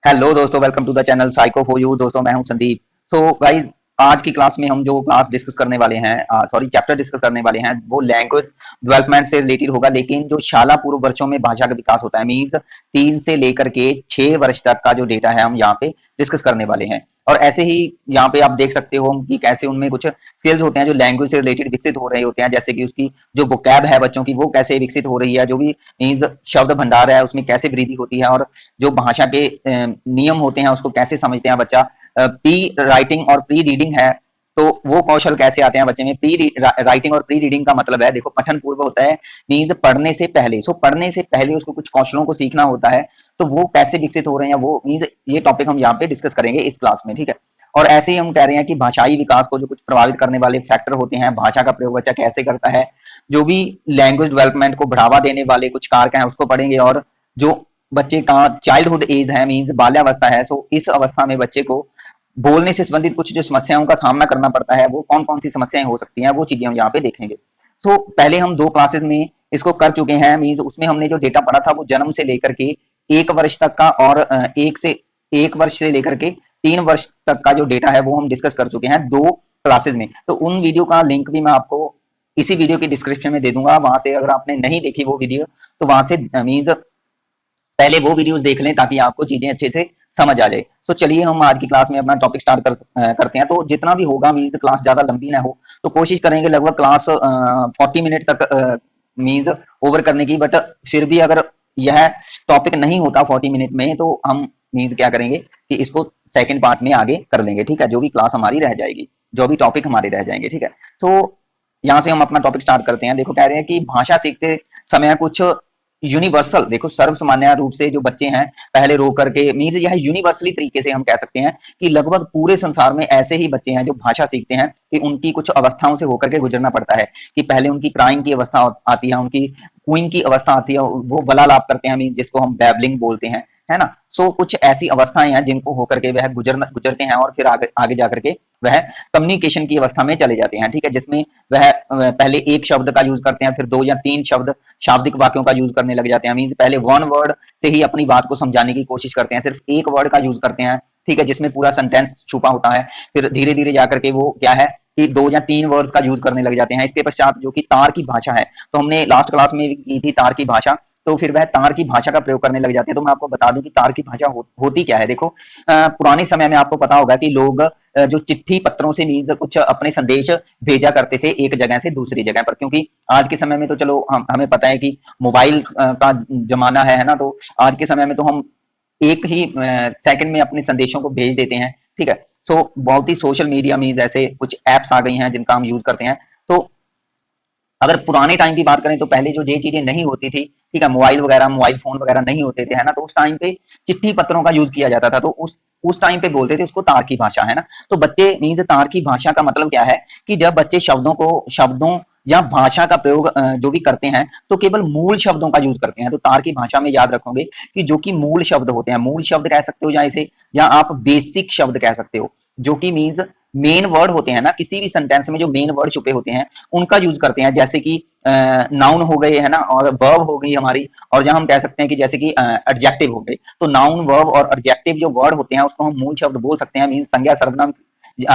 Hello दोस्तों, welcome to the channel psycho for you. दोस्तों मैं हूं संदीप। तो गाइज, आज की क्लास में हम जो क्लास डिस्कस करने वाले हैं, सॉरी चैप्टर डिस्कस करने वाले हैं, वो लैंग्वेज डेवलपमेंट से रिलेटेड होगा। लेकिन जो शाला पूर्व वर्षों में भाषा का विकास होता है, मीन्स 3 से लेकर के 6 वर्ष तक का जो डेटा है हम यहाँ पे डिस्कस करने वाले हैं। और ऐसे ही यहाँ पे आप देख सकते हो कि कैसे उनमें कुछ स्किल्स होते हैं जो लैंग्वेज से रिलेटेड विकसित हो रहे होते हैं, जैसे कि उसकी जो वोकैब है बच्चों की वो कैसे विकसित हो रही है, जो भी मीन्स शब्द भंडार है उसमें कैसे वृद्धि होती है, और जो भाषा के नियम होते हैं उसको कैसे समझते हैं बच्चा। प्री राइटिंग और प्री रीडिंग है, तो वो कौशल कैसे आते हैं बच्चे में। प्री राइटिंग और प्री रीडिंग का मतलब है, देखो, पठन पूर्व होता है, मीन्स पढ़ने से पहले। सो पढ़ने से पहले उसको कुछ कौशलों को सीखना होता है, तो वो कैसे विकसित हो रहे हैं वो मीन्स ये टॉपिक हम यहाँ पे डिस्कस करेंगे इस क्लास में, ठीक है। और ऐसे ही हम कह रहे हैं कि भाषाई विकास को जो कुछ प्रभावित करने वाले फैक्टर होते हैं, भाषा का प्रयोग बच्चा कैसे करता है, जो भी लैंग्वेज डेवलपमेंट को बढ़ावा देने वाले कुछ कारक हैं उसको पढ़ेंगे। और जो बच्चे का चाइल्डहुड एज है, मीन्स बाल्यावस्था है, सो इस अवस्था में बच्चे को बोलने से संबंधित कुछ जो समस्याओं का सामना करना पड़ता है, वो कौन कौन सी समस्याएं हो सकती हैं, वो चीजें हम यहाँ पे देखेंगे। सो पहले हम 2 क्लासेस में इसको कर चुके हैं, मीन्स उसमें हमने जो डेटा पढ़ा था वो जन्म से लेकर के 1 वर्ष तक का, और 1 वर्ष से लेकर के 3 वर्ष तक का जो डेटा है वो हम डिस्कस कर चुके हैं 2 क्लासेस में। तो उन वीडियो का लिंक भी मैं आपको इसी वीडियो के डिस्क्रिप्शन में दे दूंगा, वहां से अगर आपने नहीं देखी वो वीडियो तो वहां से मीन्स पहले वो वीडियोस देख लें ताकि आपको चीजें अच्छे से समझ आ जाए। सो चलिए हम आज की क्लास में अपना टॉपिक स्टार्ट करते हैं। तो जितना भी होगा, मीन्स क्लास ज्यादा लंबी ना हो, तो कोशिश करेंगे लगभग क्लास 40 मिनट तक मीन्स ओवर करने की। बट फिर भी अगर यह टॉपिक नहीं होता 40 मिनट में, तो हम मीन्स क्या करेंगे कि इसको सेकेंड पार्ट में आगे कर लेंगे, ठीक है। जो भी क्लास हमारी रह जाएगी, जो भी टॉपिक हमारे रह जाएंगे, ठीक है। तो यहाँ से हम अपना टॉपिक स्टार्ट करते हैं। देखो, कह रहे हैं कि भाषा सीखते समय कुछ यूनिवर्सल, देखो, सर्व सामान्य रूप से जो बच्चे हैं पहले रो करके, मीन्स यह यूनिवर्सली तरीके से हम कह सकते हैं कि लगभग पूरे संसार में ऐसे ही बच्चे हैं जो भाषा सीखते हैं कि उनकी कुछ अवस्थाओं से होकर के गुजरना पड़ता है। कि पहले उनकी क्राइंग की अवस्था आती है, उनकी क्वीन की अवस्था आती है, वो बलालाप करते हैं, मीन्स जिसको हम बैबलिंग बोलते हैं, है ना। सो कुछ ऐसी अवस्थाएं हैं जिनको होकर के वह गुजरते हैं, और फिर आगे आगे जाकर के वह कम्युनिकेशन की अवस्था में चले जाते हैं, ठीक है। जिसमें वह पहले एक शब्द का यूज करते हैं, फिर 2 या 3 शब्द शाब्दिक वाक्यों का यूज करने लग जाते हैं। मीन्स पहले 1 वर्ड से ही अपनी बात को समझाने की कोशिश करते हैं, सिर्फ 1 वर्ड का यूज करते हैं, ठीक है, जिसमें पूरा सेंटेंस छुपा होता है। फिर धीरे धीरे जाकर के वो क्या है कि 2 या 3 वर्ड्स का यूज करने लग जाते हैं। इसके पश्चात जो कि तार की भाषा है, तो हमने लास्ट क्लास में भी की थी तार की भाषा, तो फिर वह तार की भाषा का प्रयोग करने लग जाते हैं। तो मैं आपको बता दूं कि तार की भाषा होती क्या है। देखो, पुराने समय में आपको पता होगा कि लोग जो चिट्ठी पत्रों से मीन्स कुछ अपने संदेश भेजा करते थे एक जगह से दूसरी जगह पर, क्योंकि आज के समय में तो चलो हमें पता है कि मोबाइल का जमाना है ना। तो आज के समय में तो हम एक ही सेकंड में अपने संदेशों को भेज देते हैं, ठीक है। सो बहुत ही सोशल मीडिया मीन्स ऐसे कुछ एप्स आ गई हैं जिनका हम यूज करते हैं। तो अगर पुराने टाइम की बात करें तो पहले जो ये चीजें नहीं होती थी, ठीक है, मोबाइल फोन वगैरह नहीं होते थे, है ना। तो उस टाइम पे चिट्ठी पत्रों का यूज किया जाता था, तो उस टाइम पे बोलते थे उसको तार की भाषा, है ना। तो बच्चे मीन्स तार की भाषा का मतलब क्या है कि जब बच्चे शब्दों या भाषा का प्रयोग जो भी करते हैं, तो केवल मूल शब्दों का यूज करते हैं। तो तार की भाषा में याद रखोगे कि जो कि मूल शब्द होते हैं, मूल शब्द कह सकते हो या इसे, या आप बेसिक शब्द कह सकते हो, जो कि मीन्स मेन वर्ड होते हैं ना, किसी भी सेंटेंस में जो मेन वर्ड छुपे होते हैं उनका यूज करते हैं। जैसे कि नाउन हो गए, है ना, और वर्ब हो गई हमारी, और जहां हम कह सकते हैं कि जैसे कि एडजेक्टिव हो गए। तो नाउन, वर्ब और एडजेक्टिव जो वर्ड होते हैं उसको हम मूल शब्द बोल सकते हैं, मीन संज्ञा, सर्वनाम,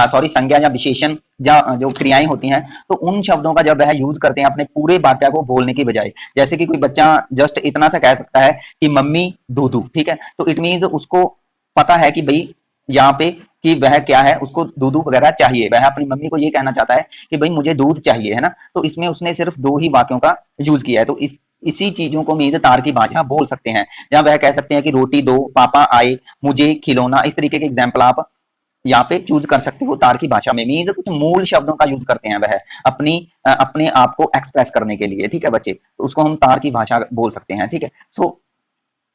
सॉरी, संज्ञा या विशेषण या जो क्रियाएं होती हैं, तो उन शब्दों का जब वह यूज करते हैं अपने पूरे वाक्य को बोलने की बजाय। जैसे कि कोई बच्चा जस्ट इतना सा कह सकता है कि मम्मी दूधू, ठीक है, तो इट मीन्स उसको पता है कि भाई यहाँ पे कि वह क्या है, उसको दूध वगैरह चाहिए, वह अपनी मम्मी को ये कहना चाहता है कि भाई मुझे दूध चाहिए, है ना। तो इसमें उसने सिर्फ 2 ही वाक्यों का यूज किया है। तो इसी चीजों को मीन्स तार की भाषा बोल सकते हैं। या वह कह सकते हैं कि रोटी दो, पापा आए, मुझे खिलौना, इस तरीके के एग्जाम्पल आप यहाँ पे चूज कर सकते हो तार की भाषा में। मीन्स कुछ मूल शब्दों का यूज करते हैं वह अपने आप को एक्सप्रेस करने के लिए, ठीक है बच्चे। तो उसको हम तार की भाषा बोल सकते हैं, ठीक है। सो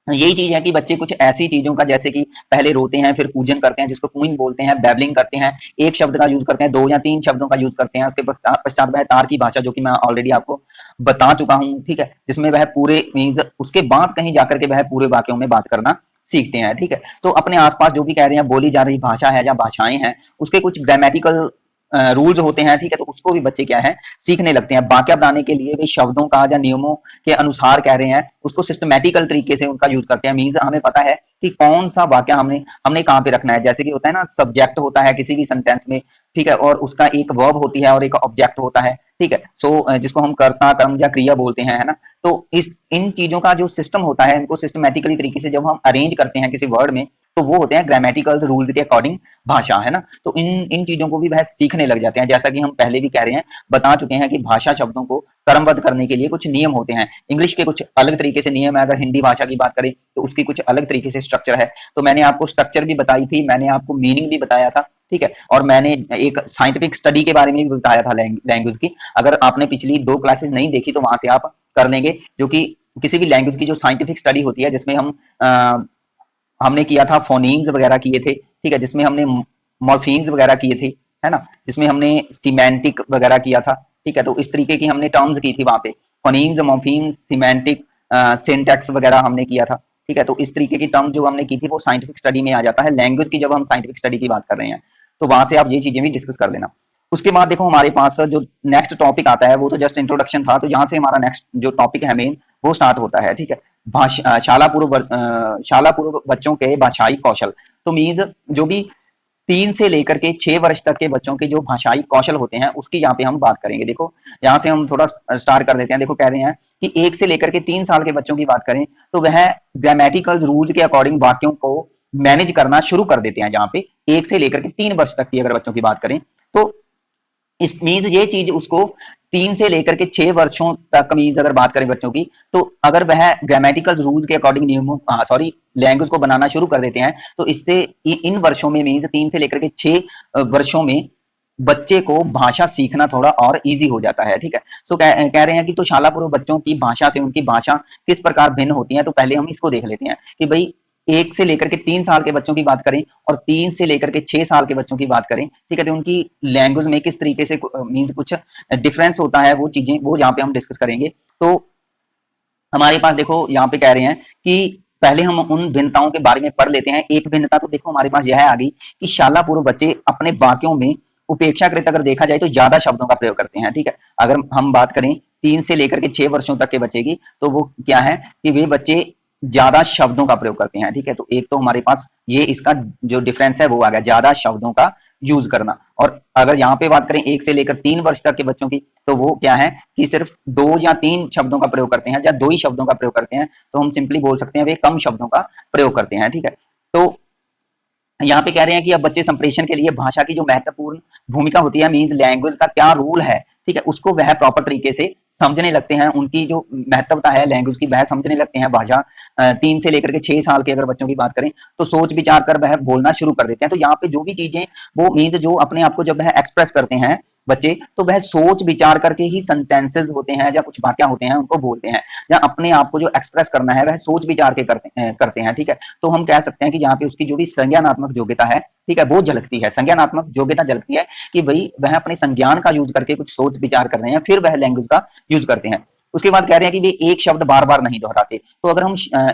यही चीज है कि बच्चे कुछ ऐसी चीजों का, जैसे कि पहले रोते हैं, फिर पूजन करते हैं जिसको क्वीन बोलते हैं, बैबलिंग करते हैं, एक शब्द का यूज करते हैं, 2 या 3 शब्दों का यूज करते हैं। उसके पश्चात वह तार की भाषा, जो कि मैं ऑलरेडी आपको बता चुका हूँ, ठीक है, जिसमें वह पूरे मीन्स उसके बाद कहीं जाकर के वह पूरे वाक्यों में बात करना सीखते हैं, ठीक है। तो अपने आसपास जो भी कह रहे हैं बोली जा रही भाषा है या भाषाएं हैं, उसके कुछ ग्रामेटिकल रूल्स होते हैं, ठीक है, तो उसको भी बच्चे क्या है सीखने लगते हैं। वाक्य बनाने के लिए वे शब्दों का या नियमों के अनुसार कह रहे हैं उसको सिस्टमेटिकल तरीके से उनका यूज करते हैं। मीन्स हमें पता है कि कौन सा वाक्य हमने हमने कहाँ पे रखना है। जैसे कि होता है ना, सब्जेक्ट होता है किसी भी सेंटेंस में, ठीक है, और उसका एक वर्ब होती है और एक ऑब्जेक्ट होता है, ठीक है। सो जिसको हम कर्ता, कर्म या क्रिया बोलते हैं, है ना। तो इस इन चीजों का जो सिस्टम होता है, इनको सिस्टमेटिकली तरीके से जब हम अरेंज करते हैं किसी वर्ड में, तो वो होते हैं ग्रामेटिकल रूल्स के अकॉर्डिंग भाषा, है ना। तो इन इन चीजों को भी वह सीखने लग जाते हैं। जैसा कि हम पहले भी कह रहे हैं, बता चुके हैं कि भाषा शब्दों को क्रमबद्ध करने के लिए कुछ नियम होते हैं। इंग्लिश के कुछ अलग तरीके से नियम है, अगर हिंदी भाषा की बात करें तो उसकी कुछ अलग तरीके से स्ट्रक्चर है। तो मैंने आपको स्ट्रक्चर भी बताई थी, मैंने आपको मीनिंग भी बताया था, ठीक है, और मैंने एक साइंटिफिक स्टडी के बारे में भी बताया था लैंग्वेज की। अगर आपने पिछली 2 क्लासेस नहीं देखी तो वहां से आप कर लेंगे, जो कि किसी भी लैंग्वेज की जो साइंटिफिक स्टडी होती है, जिसमें हमने किया था फोनीम्स वगैरह किए थे, ठीक है, जिसमें हमने मॉर्फीम्स वगैरह किए थे, है ना, जिसमें हमने सिमेंटिक वगैरह किया था, ठीक है। तो इस तरीके की हमने टर्म्स की थी वहां पे, फोनीम्स, मॉर्फीम्स, सिमेंटिक, सिंटैक्स वगैरह हमने किया था, ठीक है। तो इस तरीके की टर्म जो हमने की थी वो साइंटिफिक स्टडी में आ जाता है। लैंग्वेज की जब हम साइंटिफिक स्टडी की बात कर रहे हैं तो वहां से आप ये चीजें भी डिस्कस कर लेना। उसके बाद देखो हमारे पास जो नेक्स्ट टॉपिक आता है वो तो जस्ट इंट्रोडक्शन था, तो यहाँ से हमारा नेक्स्ट जो टॉपिक है मेन वो स्टार्ट होता है, ठीक है। शाला पूर्व बच्चों के भाषाई कौशल। तो मीन्स जो भी 3 से लेकर के 6 वर्ष तक के बच्चों के जो भाषाई कौशल होते हैं उसकी यहाँ पे हम बात करेंगे। देखो यहाँ से हम थोड़ा स्टार्ट कर देते हैं। देखो कह रहे हैं कि 1 से लेकर के 3 साल के बच्चों की बात करें तो वह ग्रामेटिकल रूल्स के अकॉर्डिंग वाक्यों को मैनेज करना शुरू कर देते हैं। जहाँ पे 1 से लेकर के 3 वर्ष तक की अगर बच्चों की बात करें तो इस मीन्स ये चीज उसको 3 से लेकर के 6 वर्षों तक मीन्स अगर बात करें बच्चों की, तो अगर वह ग्रामेटिकल रूल्स के अकॉर्डिंग नियमों लैंग्वेज को बनाना शुरू कर देते हैं तो इससे इन वर्षों में मीन्स 3 से लेकर के 6 वर्षों में बच्चे को भाषा सीखना थोड़ा और इजी हो जाता है, ठीक है। तो कह रहे हैं कि तो शाला पूर्व बच्चों की भाषा से उनकी भाषा किस प्रकार भिन्न होती है। तो पहले हम इसको देख लेते हैं कि भाई 1 से लेकर के 3 साल के बच्चों की बात करें और 3 से लेकर के 6 साल के बच्चों की बात करें, ठीक है, तो उनकी लैंग्वेज में किस तरीके से मीन्स कुछ डिफरेंस होता है, वो चीजें वो यहाँ पे हम डिस्कस करेंगे। तो हमारे पास देखो यहाँ पे कह रहे हैं कि पहले हम उन भिन्नताओं के बारे में पढ़ लेते हैं। एक भिन्नता तो देखो हमारे पास यह आ गई कि शाला पूर्व बच्चे अपने वाक्यों में उपेक्षाकृत अगर देखा जाए तो ज्यादा शब्दों का प्रयोग करते हैं, ठीक है। अगर हम बात करें 3 से लेकर के 6 वर्षों तक के बच्चे की, तो वो क्या है कि वे बच्चे ज्यादा शब्दों का प्रयोग करते हैं, ठीक है। तो एक तो हमारे पास ये इसका जो डिफरेंस है वो आ गया, ज्यादा शब्दों का यूज करना। और अगर यहाँ पे बात करें 1 से लेकर 3 वर्ष तक के बच्चों की, तो वो क्या है कि सिर्फ 2 या 3 शब्दों का प्रयोग करते हैं या 2 ही शब्दों का प्रयोग करते हैं। तो हम सिंपली बोल सकते हैं वे कम शब्दों का प्रयोग करते हैं, ठीक है। तो यहाँ पे कह रहे हैं कि अब बच्चे संप्रेषण के लिए भाषा की जो महत्वपूर्ण भूमिका होती है, मीन्स लैंग्वेज का क्या रोल है, ठीक है, उसको वह प्रॉपर तरीके से समझने लगते हैं। उनकी जो महत्वता है लैंग्वेज की वह समझने लगते हैं। भाषा 3 से लेकर के 6 साल के अगर बच्चों की बात करें तो सोच विचार कर वह बोलना शुरू कर देते हैं। तो यहाँ पे जो भी चीजें वो मीन्स जो अपने आप को जब वह एक्सप्रेस करते हैं बच्चे, तो वह सोच विचार करके ही सेंटेंसेस होते हैं या कुछ वाक्य होते हैं उनको बोलते हैं। या अपने आप को जो एक्सप्रेस करना है वह सोच विचार के करते हैं, ठीक है। तो हम कह सकते हैं कि यहाँ पे उसकी जो भी संज्ञानात्मक योग्यता है, ठीक है, वो झलकती है। संज्ञानात्मक योग्यता झलकती है कि भाई वह अपने संज्ञान का यूज करके कुछ सोच विचार कर रहे हैं, फिर वह लैंग्वेज का यूज करते हैं। उसके बाद कह रहे हैं कि वे एक शब्द बार बार नहीं दोहराते। तो अगर हम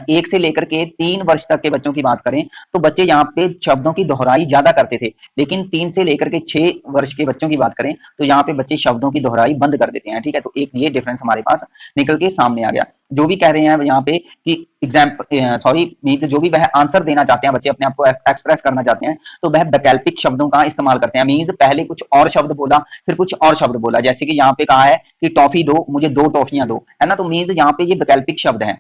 1 से लेकर के 3 वर्ष तक के बच्चों की बात करें तो बच्चे यहाँ पे शब्दों की दोहराई ज्यादा करते थे, लेकिन 3 से लेकर के 6 वर्ष के बच्चों की बात करें तो यहाँ पे बच्चे शब्दों की दोहराई बंद कर देते हैं, ठीक है। तो एक ये डिफरेंस हमारे पास निकल के सामने आ गया। जो भी कह रहे हैं यहाँ पे कि मीन्स जो भी वह आंसर देना चाहते हैं, बच्चे अपने आप को एक्सप्रेस करना चाहते हैं, तो वह वैकल्पिक शब्दों का इस्तेमाल करते हैं। मीन्स पहले कुछ और शब्द बोला फिर कुछ और शब्द बोला। जैसे कि यहाँ पे कहा है कि टॉफी दो, मुझे 2 टॉफियां दो, है ना। तो मीन्स यहाँ पे ये वैकल्पिक शब्द हैं।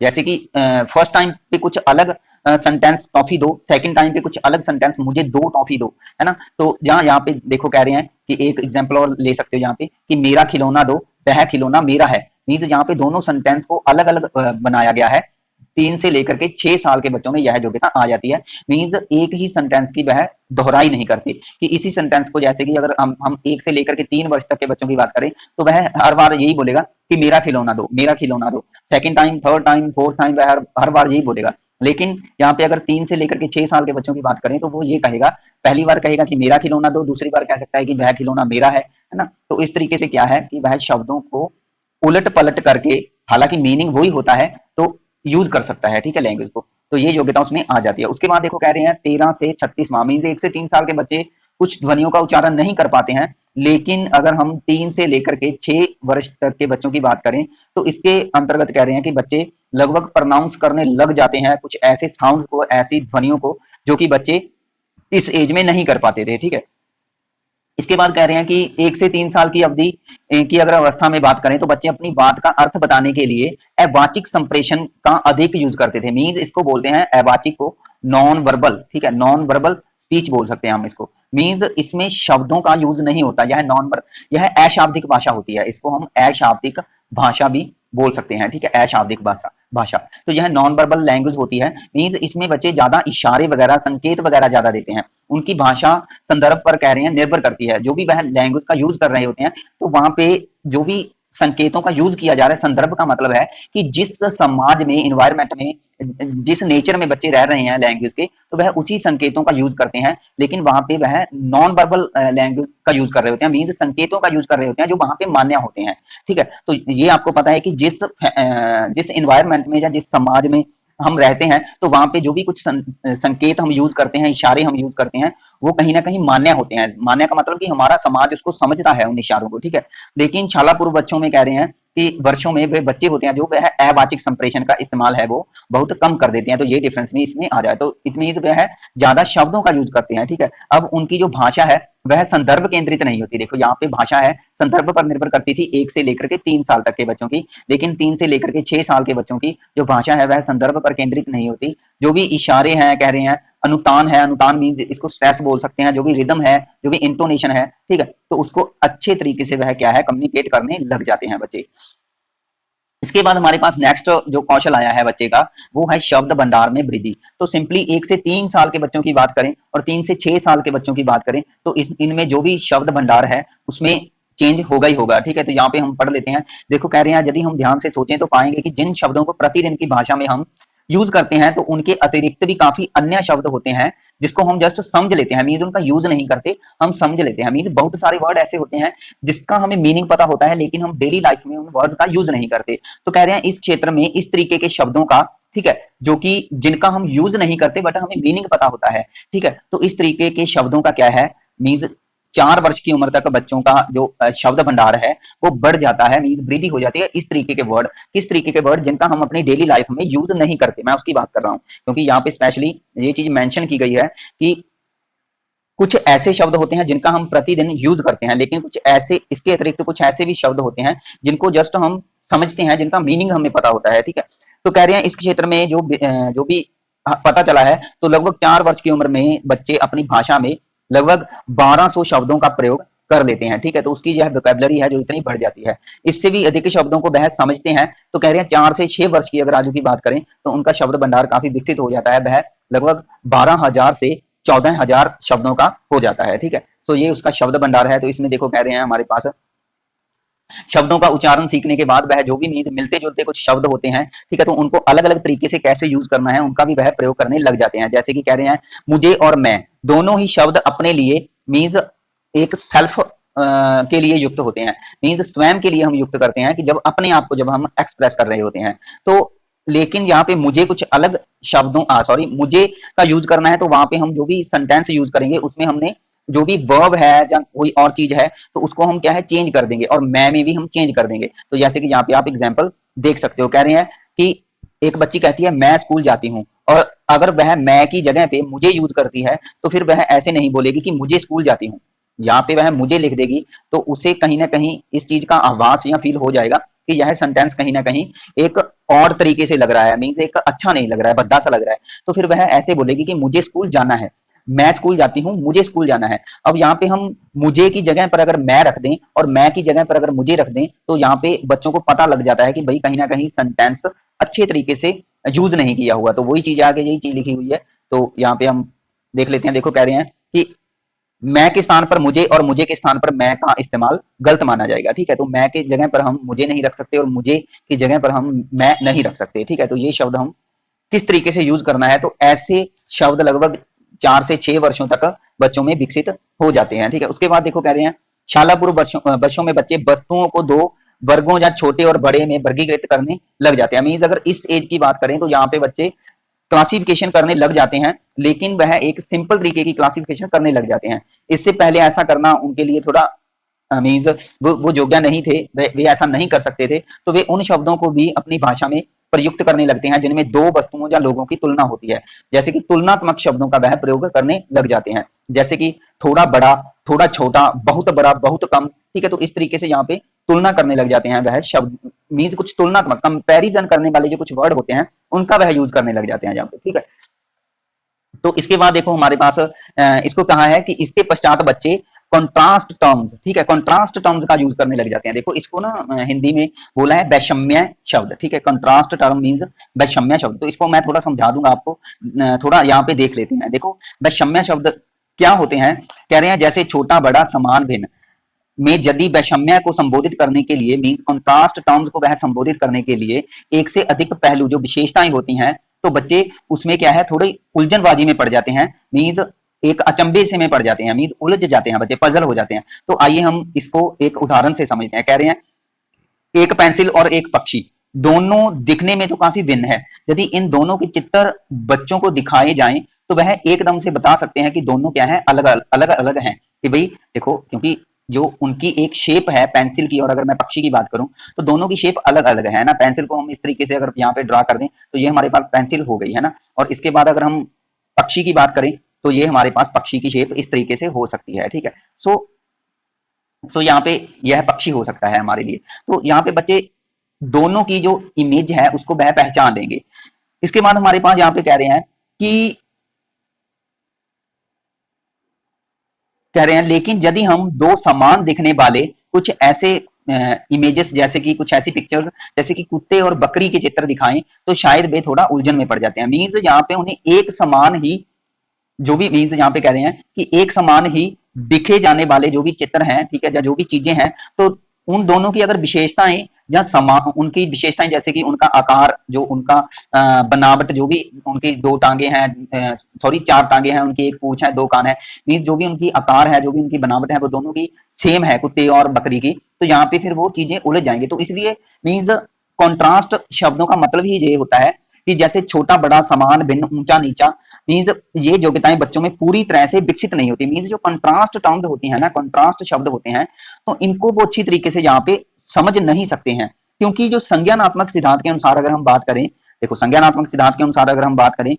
जैसे कि फर्स्ट टाइम पे कुछ अलग सेंटेंस टॉफी दो, सेकंड टाइम पे कुछ अलग सेंटेंस मुझे 2 टॉफी दो, है ना। तो यहाँ पे देखो कह रहे हैं कि एक एग्जांपल और ले सकते हो यहाँ पे कि मेरा खिलौना दो, वह खिलौना मेरा है। मीन्स यहाँ पे दोनों सेंटेंस को अलग अलग बनाया गया है। 3 से लेकर के 6 साल के बच्चों में यह योग्यता आ जाती है। मीन्स एक ही सेंटेंस की वह दोहराई नहीं करते कि इसी सेंटेंस को, जैसे कि अगर हम 1 से लेकर के 3 वर्ष तक के बच्चों की बात करें तो वह हर बार यही बोलेगा कि मेरा खिलौना दो, मेरा खिलौना दो। Second time, third time, fourth time वह हर बार यही बोलेगा। लेकिन यहाँ पे अगर 3 से लेकर के 6 साल के बच्चों की बात करें तो वो ये कहेगा, पहली बार कहेगा कि मेरा खिलौना दो, दूसरी बार कह सकता है कि वह खिलौना मेरा है ना। तो इस तरीके से क्या है कि वह शब्दों को उलट पलट करके, हालांकि मीनिंग वही होता है, तो यूज कर सकता है, ठीक है, लैंग्वेज को। तो ये योग्यता उसमें आ जाती है। उसके बाद देखो कह रहे हैं 13 से 36 माह, मीन्स 1 से 3 साल के बच्चे कुछ ध्वनियों का उच्चारण नहीं कर पाते हैं, लेकिन अगर हम 3 से लेकर के 6 वर्ष तक के बच्चों की बात करें तो इसके अंतर्गत कह रहे हैं कि बच्चे लगभग प्रोनाउंस करने लग जाते हैं कुछ ऐसे साउंड्स को, ऐसी ध्वनियों को जो कि बच्चे इस एज में नहीं कर पाते थे। ठीक है, इसके बाद कह रहे हैं कि 1 से 3 साल की अवधि की अगर अवस्था में बात करें तो बच्चे अपनी बात का अर्थ बताने के लिए अवाचिक संप्रेषण का अधिक यूज करते थे। मीन्स इसको बोलते हैं अवाचिक को नॉन वर्बल, ठीक है, नॉन वर्बल स्पीच बोल सकते हैं हम इसको। मीन्स इसमें शब्दों का यूज नहीं होता, यह अशाब्दिक भाषा होती है, इसको हम अशाब्दिक भाषा भी बोल सकते हैं। ठीक है, अशाब्दिक भाषा तो यह नॉन वर्बल लैंग्वेज होती है। मीन्स इसमें बच्चे ज्यादा इशारे वगैरह, संकेत वगैरह ज्यादा देते हैं। उनकी भाषा संदर्भ पर कह रहे हैं निर्भर करती है, जो भी वह लैंग्वेज का यूज कर रहे होते हैं तो वहां पे जो भी संकेतों का यूज किया जा रहा है, संदर्भ का मतलब है कि जिस समाज में, इन्वायरमेंट में, जिस नेचर में बच्चे रह रहे हैं लैंग्वेज के, तो वह उसी संकेतों का यूज करते हैं। लेकिन वहां पे वह नॉन वर्बल लैंग्वेज का यूज कर रहे होते हैं, मीन्स संकेतों का यूज कर रहे होते हैं जो वहां पे मान्य होते हैं। ठीक है, तो ये आपको पता है कि जिस इन्वायरमेंट में या जिस समाज में हम रहते हैं तो वहां पे जो भी कुछ संकेत हम यूज करते हैं, इशारे हम यूज करते हैं, वो कहीं ना कहीं मान्य होते हैं। मान्य का मतलब कि हमारा समाज उसको समझता है उन इशारों को। ठीक है, लेकिन शालापूर्व बच्चों में कह रहे हैं कि वर्षों में वे बच्चे होते हैं जो वह अवाचिक संप्रेषण का इस्तेमाल है वो बहुत कम कर देते हैं। तो ये डिफरेंस भी इसमें आ जाए, तो इट मींस वह ज्यादा शब्दों का यूज करते हैं। ठीक है, अब उनकी जो भाषा है वह संदर्भ केंद्रित नहीं होती। देखो यहाँ पे भाषा है संदर्भ पर निर्भर करती थी 1 से लेकर के 3 साल तक के बच्चों की, लेकिन 3 से लेकर के 6 साल के बच्चों की जो भाषा है वह संदर्भ पर केंद्रित नहीं होती। जो भी इशारे हैं कह रहे हैं, अनुतान है, अनुतान मीन्स इसको स्ट्रेस बोल सकते हैं, जो भी रिदम है, जो भी इंटोनेशन है, ठीक है, तो उसको अच्छे तरीके से वह क्या है कम्युनिकेट करने लग जाते हैं बच्चे। इसके बाद हमारे पास नेक्स्ट जो कौशल आया है बच्चे का वो है शब्द भंडार में वृद्धि। तो सिंपली 1 से 3 साल के बच्चों की बात करें और 3 से 6 साल के बच्चों की बात करें तो इनमें जो भी शब्द भंडार है उसमें चेंज होगा ही होगा। ठीक है, तो यहाँ पे हम पढ़ लेते हैं। देखो कह रहे हैं यदि हम ध्यान से सोचें तो पाएंगे कि जिन शब्दों को प्रतिदिन की भाषा में हम यूज करते हैं तो उनके अतिरिक्त भी काफी अन्य शब्द होते हैं जिसको हम जस्ट समझ लेते हैं, मीन्स उनका यूज नहीं करते, हम समझ लेते हैं। मीन्स बहुत सारे वर्ड ऐसे होते हैं जिसका हमें मीनिंग पता होता है लेकिन हम डेली लाइफ में उन वर्ड्स का यूज नहीं करते। तो कह रहे हैं इस क्षेत्र में इस तरीके के शब्दों का, ठीक है, जो कि जिनका हम यूज नहीं करते बट हमें मीनिंग पता होता है। ठीक है, तो इस तरीके के शब्दों का क्या है, मीन्स 4 वर्ष की उम्र तक बच्चों का जो शब्द भंडार है वो बढ़ जाता है, मीन्स वृद्धि हो जाती है। इस तरीके के वर्ड, किस तरीके के वर्ड जिनका हम अपनी डेली लाइफ में यूज नहीं करते, मैं उसकी बात कर रहा हूं, क्योंकि यहाँ पे स्पेशली ये चीज मेंशन की गई है कि कुछ ऐसे शब्द होते हैं जिनका हम प्रतिदिन यूज करते हैं, लेकिन कुछ ऐसे, इसके अतिरिक्त कुछ ऐसे भी शब्द होते हैं जिनको जस्ट हम समझते हैं, जिनका मीनिंग हमें पता होता है। ठीक है, तो कह रहे हैं इस क्षेत्र में जो भी पता चला है तो लगभग 4 वर्ष की उम्र में बच्चे अपनी भाषा में लगभग 1200 शब्दों का प्रयोग कर लेते हैं। ठीक है, तो उसकी यह वोकैबुलरी है जो इतनी बढ़ जाती है। इससे भी अधिक शब्दों को वह समझते हैं। तो कह रहे हैं 4 से 6 वर्ष की अगर आयु की बात करें तो उनका शब्द भंडार काफी विकसित हो जाता है, वह लगभग 12,000 से 14,000 शब्दों का हो जाता है। ठीक है, तो ये उसका शब्द भंडार है। तो इसमें देखो कह रहे हैं हमारे पास शब्दों का उच्चारण सीखने के बाद वह जो भी मीन्स मिलते जुलते कुछ शब्द होते हैं, ठीक है, तो उनको अलग अलग तरीके से कैसे यूज करना है उनका भी वह प्रयोग करने लग जाते हैं। जैसे कि कह रहे हैं मुझे और मैं दोनों ही शब्द अपने लिए मीन्स एक सेल्फ के लिए युक्त होते हैं, मीन्स स्वयं के लिए हम युक्त करते हैं कि जब अपने आप को जब हम एक्सप्रेस कर रहे होते हैं तो। लेकिन यहाँ पे मुझे कुछ अलग शब्दों मुझे का यूज करना है तो वहां पे हम जो भी सेंटेंस यूज करेंगे उसमें हमने जो भी वर्ब है या कोई और चीज है तो उसको हम क्या है चेंज कर देंगे, और मैं में भी हम चेंज कर देंगे। तो जैसे कि यहाँ पे आप एग्जांपल देख सकते हो, कह रहे हैं कि एक बच्ची कहती है मैं स्कूल जाती हूँ, और अगर वह मैं की जगह पे मुझे यूज करती है तो फिर वह ऐसे नहीं बोलेगी कि मुझे स्कूल जाती हूँ, यहाँ पे वह मुझे लिख देगी। तो उसे कहीं ना कहीं इस चीज का आभास या फील हो जाएगा कि यह सेंटेंस कहीं ना कहीं एक और तरीके से लग रहा है, मीन्स एक अच्छा नहीं लग रहा है, भद्दा सा लग रहा है। तो फिर वह ऐसे बोलेगी कि मुझे स्कूल जाना है, मैं स्कूल जाती हूँ, मुझे स्कूल जाना है। अब यहाँ पे हम मुझे की जगह पर अगर मैं रख दें और मैं की जगह पर अगर मुझे रख दें तो यहाँ पे बच्चों को पता लग जाता है कि भाई कहीं ना कहीं सेंटेंस अच्छे तरीके से यूज नहीं किया हुआ। तो वही चीज आगे यही चीज लिखी हुई है। तो यहाँ पे हम देख लेते हैं। देखो कह रहे हैं कि मैं के स्थान पर मुझे और मुझे के स्थान पर मैं का इस्तेमाल गलत माना जाएगा। ठीक है, तो मैं के जगह पर हम मुझे नहीं रख सकते और मुझे की जगह पर हम मैं नहीं रख सकते। ठीक है, तो ये शब्द हम किस तरीके से यूज करना है, तो ऐसे शब्द लगभग 4 से 6 वर्षों तक बच्चों में विकसित हो जाते हैं। ठीक है, उसके बाद देखो कह रहे हैं शाला पूर्व वर्षों में बच्चे वस्तुओं को 2 वर्गों या छोटे और बड़े में वर्गीकृत करने लग जाते हैं। मीन्स अगर इस एज की बात करें तो यहाँ पे बच्चे क्लासिफिकेशन करने लग जाते हैं, लेकिन वह एक सिंपल तरीके की क्लासिफिकेशन करने लग जाते हैं। इससे पहले ऐसा करना उनके लिए थोड़ा मीन्स वो योग्य नहीं थे, वे ऐसा नहीं कर सकते थे, तो वे उन शब्दों को भी अपनी भाषा में प्रयुक्त करने लगते हैं जिनमें दो वस्तुओं या लोगों की तुलना होती है। जैसे कि तुलनात्मक शब्दों का वह प्रयोग करने लग जाते हैं, जैसे कि थोड़ा बड़ा, थोड़ा छोटा, बहुत बड़ा, बहुत कम, ठीक है। तो इस तरीके से यहाँ पे तुलना करने लग जाते हैं, वह शब्द मीन्स कुछ तुलनात्मक कंपैरिजन करने वाले जो कुछ वर्ड होते हैं उनका वह यूज करने लग जाते हैं यहाँ पे, ठीक है। तो इसके बाद देखो हमारे पास इसको कहा है कि इसके पश्चात बच्चे कॉन्ट्रास्ट टर्म्स, ठीक है, कॉन्ट्रास्ट टर्म्स का यूज करने लग जाते हैं। देखो इसको ना हिंदी में बोला है वैषम्य शब्द, ठीक है, कॉन्ट्रास्ट टर्म मींस वैषम्य शब्द। तो इसको मैं थोड़ा समझा दूंगा आपको, थोड़ा यहाँ पे देख लेते हैं। देखो वैषम्य शब्द क्या होते हैं, कह रहे हैं जैसे छोटा बड़ा समान भिन्न में यदि वैषम्य को संबोधित करने के लिए मींस कॉन्ट्रास्ट टर्म्स को वह संबोधित करने के लिए एक से अधिक पहलू जो विशेषताएं होती हैं, तो बच्चे उसमें क्या है थोड़ी उलझनबाजी में पड़ जाते हैं, मींस एक अचंभे से में पड़ जाते हैं, मींस उलझ जाते हैं बच्चे, पजल हो जाते हैं। तो आइए हम इसको एक उदाहरण से समझते हैं। कह रहे हैं एक पेंसिल और एक पक्षी दोनों दिखने में तो काफी भिन्न है, यदि इन दोनों के चित्र बच्चों को दिखाए जाएं तो वह एकदम से बता सकते हैं कि दोनों क्या है, अलग अलग अलग हैं। कि भाई देखो, क्योंकि जो उनकी एक शेप है पेंसिल की और अगर मैं पक्षी की बात करूं तो दोनों की शेप अलग अलग है ना। पेंसिल को हम इस तरीके से अगर यहाँ पे ड्रा कर दें तो ये हमारे पास पेंसिल हो गई है ना, और इसके बाद अगर हम पक्षी की बात करें तो ये हमारे पास पक्षी की शेप इस तरीके से हो सकती है, ठीक है। सो यहाँ पे यह पक्षी हो सकता है हमारे लिए। तो यहाँ पे बच्चे दोनों की जो इमेज है उसको वह पहचान लेंगे। इसके बाद हमारे पास यहाँ पे कह रहे हैं कि लेकिन यदि हम दो समान दिखने वाले कुछ ऐसे इमेजेस जैसे कि कुछ ऐसी पिक्चर्स जैसे कि कुत्ते और बकरी के चित्र दिखाएं तो शायद वे थोड़ा उलझन में पड़ जाते हैं। मीन्स यहाँ पे उन्हें एक समान ही जो भी मीन्स यहाँ पे कह रहे हैं कि एक समान ही दिखे जाने वाले जो भी चित्र हैं, ठीक है, या जो भी चीजें हैं, तो उन दोनों की अगर विशेषताएं या समान उनकी विशेषताएं जैसे कि उनका आकार, जो उनका बनावट, जो भी उनकी दो टांगे हैं, सॉरी चार टांगे हैं, उनकी एक पूंछ है, दो कान है, मीन्स जो भी उनकी आकार है, जो भी उनकी बनावट है, वो दोनों की सेम है कुत्ते और बकरी की, तो यहाँ पे फिर वो चीजें उलझ जाएंगे। तो इसलिए मीन्स कॉन्ट्रास्ट शब्दों का मतलब ही ये होता है कि जैसे छोटा बड़ा समान भिन्न ऊंचा नीचा, मीन्स ये योग्यताएं बच्चों में पूरी तरह से विकसित नहीं होती। मीन्स जो कंट्रास्ट टर्म्स होती हैं ना, कंट्रास्ट शब्द होते हैं, तो इनको वो अच्छी तरीके से यहाँ पे समझ नहीं सकते हैं, क्योंकि जो संज्ञानात्मक सिद्धांत के अनुसार अगर हम बात करें, देखो संज्ञानात्मक सिद्धांत के अनुसार अगर हम बात करें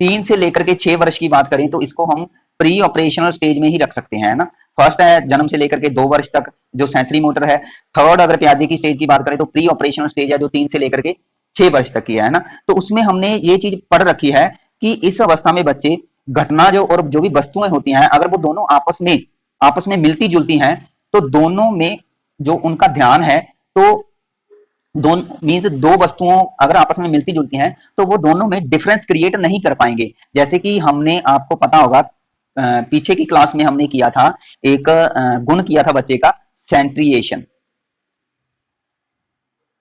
3 से लेकर के 6 वर्ष की बात करें तो इसको हम प्री ऑपरेशनल स्टेज में ही रख सकते हैं ना। फर्स्ट है जन्म से लेकर के 2 वर्ष तक जो सेंसरी मोटर है। थर्ड अगर प्याजे की स्टेज की बात करें तो प्री ऑपरेशनल स्टेज है जो 3 से लेकर के 6 वर्ष तक की है ना। तो उसमें हमने ये चीज पढ़ रखी है कि इस अवस्था में बच्चे घटना जो और जो भी वस्तुएं होती हैं अगर वो दोनों आपस में मिलती जुलती हैं तो दोनों में जो उनका ध्यान है, तो दोनों मीन्स दो वस्तुओं अगर आपस में मिलती जुलती हैं तो वो दोनों में डिफरेंस क्रिएट नहीं कर पाएंगे। जैसे कि हमने आपको पता होगा पीछे की क्लास में हमने किया था एक गुण किया था बच्चे का सेंट्रिएशन,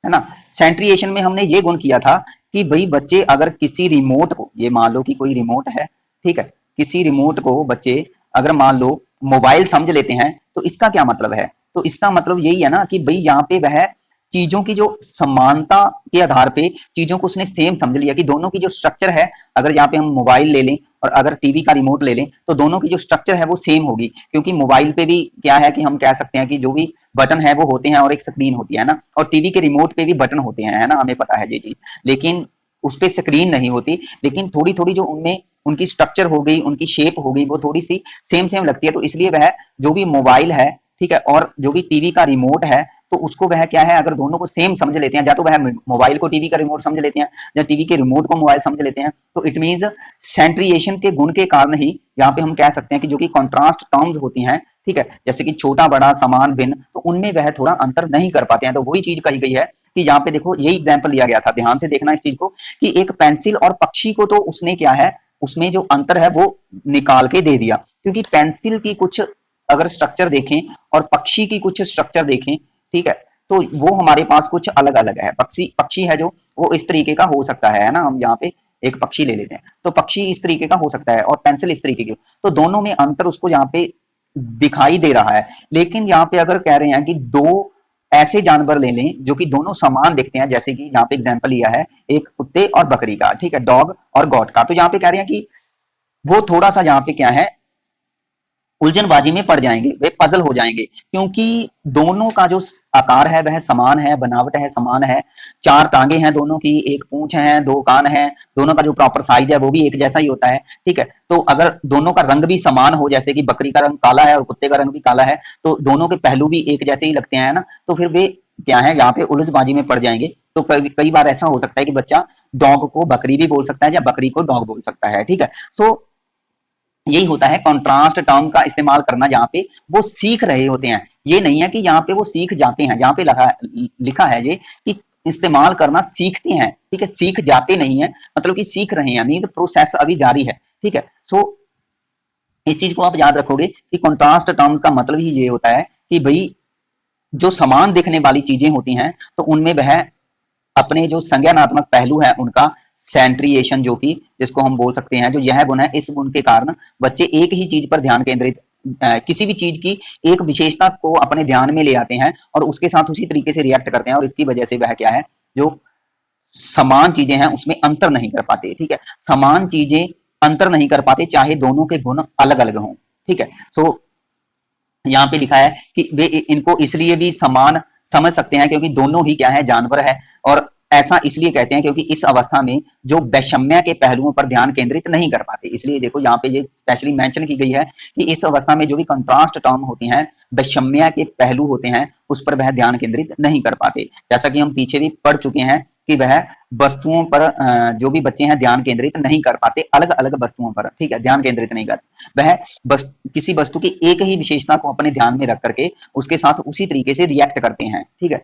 है ना। सेंट्रिएशन में हमने ये गुण किया था कि भाई बच्चे अगर किसी रिमोट को, ये मान लो कि कोई रिमोट है, ठीक है, किसी रिमोट को बच्चे अगर मान लो मोबाइल समझ लेते हैं तो इसका क्या मतलब है, तो इसका मतलब यही है ना कि भाई यहाँ पे वह चीजों की जो समानता के आधार पे चीजों को उसने सेम समझ लिया कि दोनों की जो स्ट्रक्चर है, अगर यहाँ पे हम मोबाइल ले लें और अगर टीवी का रिमोट ले लें तो दोनों की जो स्ट्रक्चर है वो सेम होगी, क्योंकि मोबाइल पे भी क्या है कि हम कह सकते हैं कि जो भी बटन है वो होते हैं और एक स्क्रीन होती है ना, और टीवी के रिमोट पे भी बटन होते हैं, है ना, हमें पता है ये चीज, लेकिन उस पर स्क्रीन नहीं होती, लेकिन थोड़ी थोड़ी जो उनमें उनकी स्ट्रक्चर हो गई, उनकी शेप हो गई, वो थोड़ी सी सेम लगती है। तो इसलिए वह जो भी मोबाइल है, ठीक है, और जो भी टीवी का रिमोट है, तो उसको वह क्या है अगर दोनों को सेम समझ लेते हैं, या तो वह मोबाइल को टीवी का रिमोट समझ लेते हैं या टीवी के रिमोट को मोबाइल समझ लेते हैं, तो इट मींस सेंट्रिएशन के गुण के कारण ही यहाँ पे हम कह सकते हैं कि जो कि कॉन्ट्रास्ट टर्म्स होती हैं, ठीक है, जैसे कि छोटा बड़ा समान भिन्न, तो उनमें वह थोड़ा अंतर नहीं कर पाते हैं। तो वही चीज कही गई है कि यहाँ पे देखो यही एग्जाम्पल लिया गया था, ध्यान से देखना इस चीज को, कि एक पेंसिल और पक्षी को तो उसने क्या है उसमें जो अंतर है वो निकाल के दे दिया, क्योंकि पेंसिल की कुछ अगर स्ट्रक्चर देखें और पक्षी की कुछ स्ट्रक्चर देखें, ठीक है, तो वो हमारे पास कुछ अलग अलग है। पक्षी है जो वो इस तरीके का हो सकता है ना, हम यहाँ पे एक पक्षी ले लेते हैं तो पक्षी इस तरीके का हो सकता है और पेंसिल इस तरीके की, तो दोनों में अंतर उसको यहाँ पे दिखाई दे रहा है। लेकिन यहाँ पे अगर कह रहे हैं कि दो ऐसे जानवर ले लें जो कि दोनों समान दिखते हैं, जैसे कि यहाँ पे एग्जांपल लिया है एक कुत्ते और बकरी का, ठीक है, डॉग और गॉट का। तो यहाँ पे कह रहे हैं कि वो थोड़ा सा यहाँ पे क्या है, उलझनबाजी में पड़ जाएंगे, वे पजल हो जाएंगे, क्योंकि दोनों का जो आकार है वह समान है, बनावट है समान है, चार टांगे हैं दोनों की, एक पूंछ है, दो कान है, दोनों का जो प्रॉपर साइज है वो भी एक जैसा ही होता है, ठीक है। तो अगर दोनों का रंग भी समान हो, जैसे कि बकरी का रंग काला है और कुत्ते का रंग भी काला है, तो दोनों के पहलू भी एक जैसे ही लगते हैं ना, तो फिर वे क्या है, यहाँ पे उलझबाजी में पड़ जाएंगे। तो कई बार ऐसा हो सकता है कि बच्चा डॉग को बकरी भी बोल सकता है या बकरी को डॉग बोल सकता है, ठीक है। सो यही होता है कॉन्ट्रास्ट टर्म का इस्तेमाल करना, जहां पे वो सीख रहे होते हैं। ये नहीं है कि यहाँ पे वो सीख जाते हैं, जहां पे लिखा है ये कि इस्तेमाल करना सीखते हैं, ठीक है, सीख जाते नहीं है, मतलब कि सीख रहे हैं, मीन्स प्रोसेस अभी जारी है, ठीक है। सो इस चीज को आप याद रखोगे कि कॉन्ट्रास्ट टर्म का मतलब ही ये होता है कि भाई जो समान दिखने वाली चीजें होती हैं तो उनमें वह अपने जो संज्ञानात्मक पहलू है उनका सेंट्रिएशन, जो कि जिसको हम बोल सकते हैं, जो यह गुण है, इस गुण के कारण बच्चे एक ही चीज पर ध्यान केंद्रित, किसी भी चीज की एक विशेषता को अपने ध्यान में ले आते हैं और उसके साथ उसी तरीके से रिएक्ट करते हैं, और इसकी वजह से वह क्या है, जो समान चीजें हैं उसमें अंतर नहीं कर पाते, ठीक है। समान चीजें अंतर नहीं कर पाते चाहे दोनों के गुण अलग अलग हों, ठीक है। सो यहाँ पे लिखा है कि वे इनको इसलिए भी समान समझ सकते हैं क्योंकि दोनों ही क्या है, जानवर है, और ऐसा इसलिए कहते हैं क्योंकि इस अवस्था में जो वैषम्य के पहलुओं पर ध्यान केंद्रित नहीं कर पाते। इसलिए देखो यहाँ पे ये स्पेशली मेंशन की गई है कि इस अवस्था में जो भी कंट्रास्ट टर्म होती हैं, वैषम्य के पहलू होते हैं, उस पर वह ध्यान केंद्रित नहीं कर पाते। जैसा कि हम पीछे भी पढ़ चुके हैं कि वह वस्तुओं पर जो भी बच्चे हैं ध्यान केंद्रित नहीं कर पाते, अलग अलग वस्तुओं पर, ठीक है, ध्यान केंद्रित नहीं करते। वह किसी वस्तु की एक ही विशेषता को अपने ध्यान में रख करके उसके साथ उसी तरीके से रिएक्ट करते हैं, ठीक है।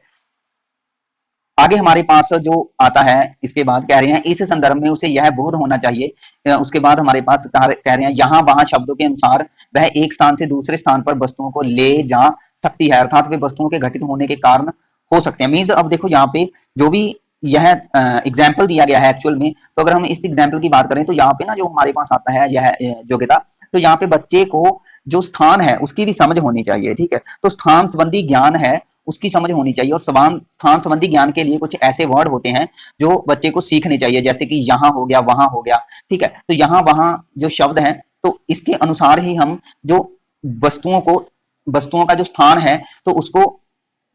आगे हमारे पास जो आता है इसके बाद कह रहे हैं इस संदर्भ में उसे यह बोध होना चाहिए, उसके बाद हमारे पास कह रहे हैं यहाँ वहां शब्दों के अनुसार वह एक स्थान से दूसरे स्थान पर वस्तुओं को ले जा सकती है, अर्थात वे वस्तुओं के घटित होने के कारण हो सकते हैं। मीन्स अब देखो यहाँ पे जो भी यह एग्जाम्पल दिया गया है एक्चुअल में, तो अगर हम इस एग्जाम्पल की बात करें तो यहाँ पे ना जो हमारे पास आता है यह योग्यता, तो यहाँ पे बच्चे को जो स्थान है उसकी भी समझ होनी चाहिए, ठीक है। तो स्थान संबंधी ज्ञान है उसकी समझ होनी चाहिए, और स्थान संबंधी ज्ञान के लिए कुछ ऐसे वर्ड होते हैं जो बच्चे को सीखने चाहिए, जैसे कि यहाँ हो गया, वहां हो गया, ठीक है। तो यहाँ वहां जो शब्द है तो इसके अनुसार ही हम जो वस्तुओं का जो स्थान है तो उसको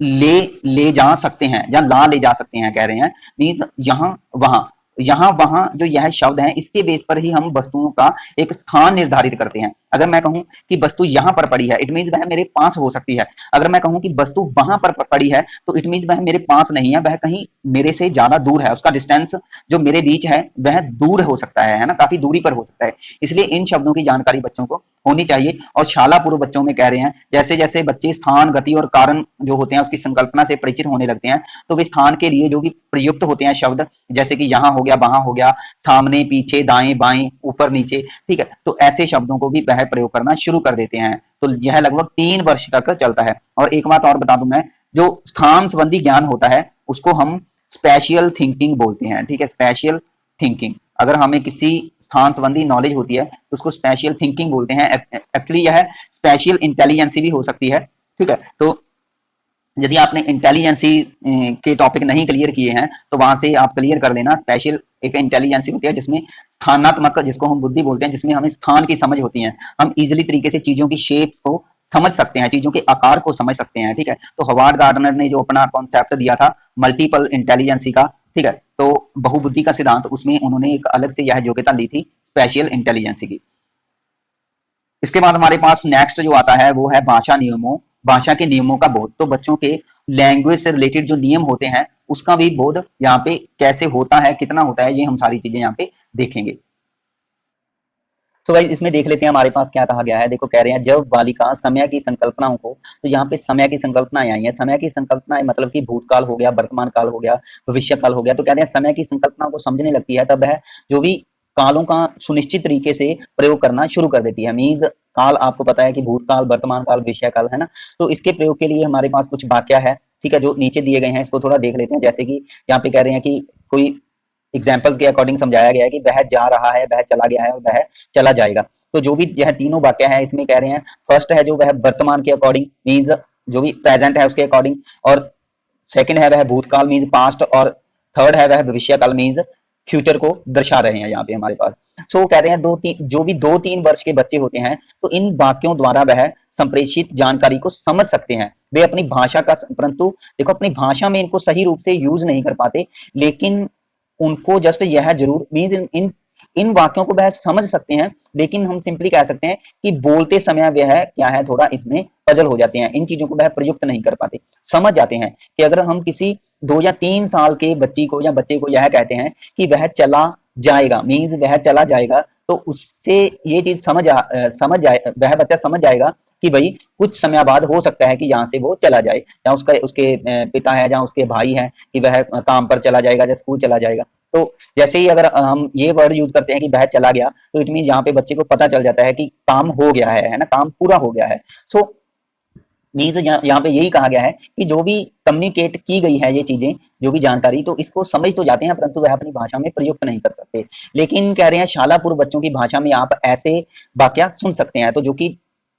ले जा सकते हैं या ला ले जा सकते हैं, कह रहे हैं। मीन्स यहाँ वहां जो यह शब्द है इसके बेस पर ही हम वस्तुओं का एक स्थान निर्धारित करते हैं। अगर मैं कहूं कि वस्तु यहाँ पर पड़ी है, इट मीन्स वह मेरे पास हो सकती है। अगर मैं कहूं कि वस्तु वहां पर पड़ी है तो इट मीन्स वह मेरे पास नहीं है, वह कहीं मेरे से ज्यादा दूर है, उसका डिस्टेंस जो मेरे बीच है वह दूर हो सकता है ना, काफी दूरी पर हो सकता है। इसलिए इन शब्दों की जानकारी बच्चों को होनी चाहिए। और शाला पूर्व बच्चों में कह रहे हैं जैसे जैसे बच्चे स्थान, गति और कारण जो होते हैं उसकी संकल्पना से परिचित होने लगते हैं, तो वे स्थान के लिए जो भी प्रयुक्त होते हैं शब्द, जैसे कि यहाँ हो गया, वहां हो गया, सामने पीछे, दाएं बाएं, ऊपर नीचे, ठीक है, तो ऐसे शब्दों को भी वह प्रयोग करना शुरू कर देते हैं। तो यह लगभग 3 वर्ष तक चलता है। और एक बात और बता दूं मैं, जो स्थान संबंधी ज्ञान होता है उसको हम स्पेशियल थिंकिंग बोलते हैं, ठीक है, स्पेशियल थिंकिंग। अगर हमें किसी स्थान संबंधी नॉलेज होती है तो उसको स्पेशियल थिंकिंग बोलते हैं। एक्चुअली यह स्पेशियल इंटेलिजेंसी भी हो सकती है, ठीक है। तो यदि आपने इंटेलिजेंसी के टॉपिक नहीं क्लियर किए हैं तो वहां से आप क्लियर कर लेना। स्पेशल एक इंटेलिजेंसी होती है जिसमें स्थानात्मक, जिसको हम बुद्धि बोलते हैं, जिसमें हमें स्थान की समझ होती है, हम इजीली तरीके से चीजों की शेप्स को समझ सकते हैं, चीजों के आकार को समझ सकते हैं, ठीक है। तो हवार्ड गार्डनर ने जो अपना कॉन्सेप्ट दिया था मल्टीपल इंटेलिजेंसी का, ठीक है, तो बहुबुद्धि का सिद्धांत, उसमें उन्होंने एक अलग से यह योग्यता ली थी स्पेशल इंटेलिजेंसी की। इसके बाद हमारे पास नेक्स्ट जो आता है वो है भाषा के नियमों का बोध। तो बच्चों के लैंग्वेज से रिलेटेड जो नियम होते हैं उसका भी बोध यहाँ पे कैसे होता है, कितना होता है, ये हम सारी चीजें यहाँ पे देखेंगे। तो भाई इसमें देख लेते हैं हमारे पास क्या कहा गया है। देखो कह रहे हैं जब बालिका समय की संकल्पनाओं को, तो यहाँ पे समय की संकल्पनाएं आई है। समय की संकल्पनाएं मतलब कि भूतकाल हो गया, वर्तमान काल हो गया, भविष्य काल हो गया। तो कह रहे हैं समय की संकल्पनाओं को समझने लगती है तब वह जो भी कालों का सुनिश्चित तरीके से प्रयोग करना शुरू कर देती है। मीन्स काल आपको पता है कि भूतकाल, वर्तमान काल, भविष्य काल, है ना। तो इसके प्रयोग के लिए हमारे पास कुछ वाक्य है, ठीक है, जो नीचे दिए गए हैं, इसको थोड़ा देख लेते हैं। जैसे कि यहाँ पे कह रहे हैं कि कोई एग्जाम्पल्स के अकॉर्डिंग समझाया गया है कि वह जा रहा है, वह चला गया है और वह चला जाएगा। तो जो भी यह तीनों वाक्य है इसमें कह रहे हैं फर्स्ट है जो वह वर्तमान के अकॉर्डिंग, मीन्स जो भी प्रेजेंट है उसके अकॉर्डिंग, और सेकंड है वह भूतकाल मीन्स पास्ट, और थर्ड है वह भविष्यकाल मीन्स फ्यूचर को दर्शा रहे हैं यहाँ पे हमारे पास। सो कह रहे हैं जो भी 2-3 वर्ष के बच्चे होते हैं तो इन वाक्यों द्वारा वह संप्रेषित जानकारी को समझ सकते हैं। वे अपनी भाषा का, परंतु देखो अपनी भाषा में इनको सही रूप से यूज नहीं कर पाते, लेकिन उनको जस्ट यह जरूर मीन्स इन इन वाक्यों को वह समझ सकते हैं, लेकिन हम सिंपली कह सकते हैं कि बोलते समय वह क्या है, थोड़ा इसमें पजल हो जाते हैं, इन चीजों को वह प्रयुक्त नहीं कर पाते। समझ जाते हैं कि अगर हम किसी 2 या 3 साल के बच्ची को या बच्चे को यह कहते हैं कि वह चला जाएगा मीन्स वह चला जाएगा, तो उससे ये चीज समझ जाए, वह बच्चा समझ जाएगा कि भाई कुछ समय बाद हो सकता है कि यहाँ से वो चला जाए, या उसके पिता है या उसके भाई है कि वह काम पर चला जाएगा या स्कूल चला जाएगा। तो जैसे ही अगर हम ये वर्ड यूज करते हैं कि वह चला गया, तो इट मीन यहाँ पे बच्चे को पता चल जाता है कि काम हो गया है ना, काम पूरा हो गया है। सो मीन्स यहाँ पे यही कहा गया है कि जो भी कम्युनिकेट की गई है ये चीजें, जो भी जानकारी, तो इसको समझ तो जाते हैं परंतु वह अपनी भाषा में प्रयुक्त नहीं कर सकते। लेकिन कह रहे हैं शाला पूर्व बच्चों की भाषा में आप ऐसे वाक्य सुन सकते हैं। तो जो कि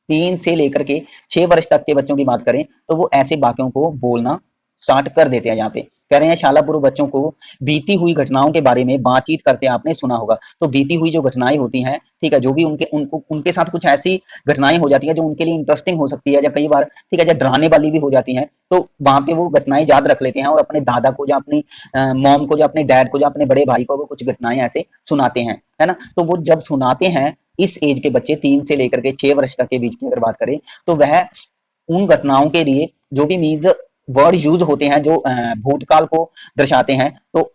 3 से लेकर के 6 वर्ष तक के बच्चों की बात करें तो वो ऐसे वाक्यों को बोलना स्टार्ट कर देते हैं। यहाँ पे कह रहे हैं शाला पूर्व बच्चों को बीती हुई घटनाओं के बारे में बातचीत करते आपने सुना होगा। तो बीती हुई जो घटनाएं होती हैं, ठीक है, जो भी उनके साथ कुछ ऐसी घटनाएं हो जाती है जो उनके लिए इंटरेस्टिंग हो सकती है, या कई बार ठीक है, या डराने वाली भी हो जाती हैं, तो वहां पे वो घटनाएं याद रख लेते हैं और अपने दादा को या अपनी मॉम को या अपने डैड को या अपने बड़े भाई को वो कुछ घटनाएं ऐसे सुनाते हैं, है ना। तो वो जब सुनाते हैं, इस एज के बच्चे 3 से लेकर के 6 वर्ष तक के बीच की अगर बात करें, तो वह उन घटनाओं के लिए जो भी मीन्स वर्ड यूज होते हैं जो भूतकाल को दर्शाते हैं, तो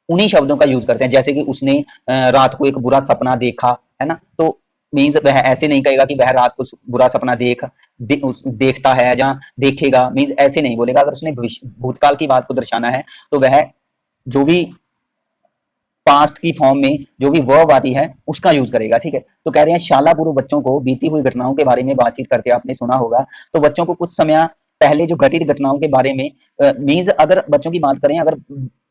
उन्हीं शब्दों का यूज करते हैं। जैसे कि उसने रात को एक बुरा सपना देखा, है ना, तो मीन्स वह ऐसे नहीं कहेगा कि वह रात को बुरा सपना देखता है या देखेगा, मीन्स ऐसे नहीं बोलेगा। अगर उसने भूतकाल की बात को दर्शाना है तो वह जो भी पास्ट की फॉर्म में जो भी वर्ब आती है उसका यूज करेगा, ठीक है। तो कह रहे हैं शाला पूर्व बच्चों को बीती हुई घटनाओं के बारे में बातचीत करते आपने सुना होगा। तो बच्चों को कुछ समय पहले जो घटित घटनाओं के बारे में मीन्स अगर बच्चों की बात करें, अगर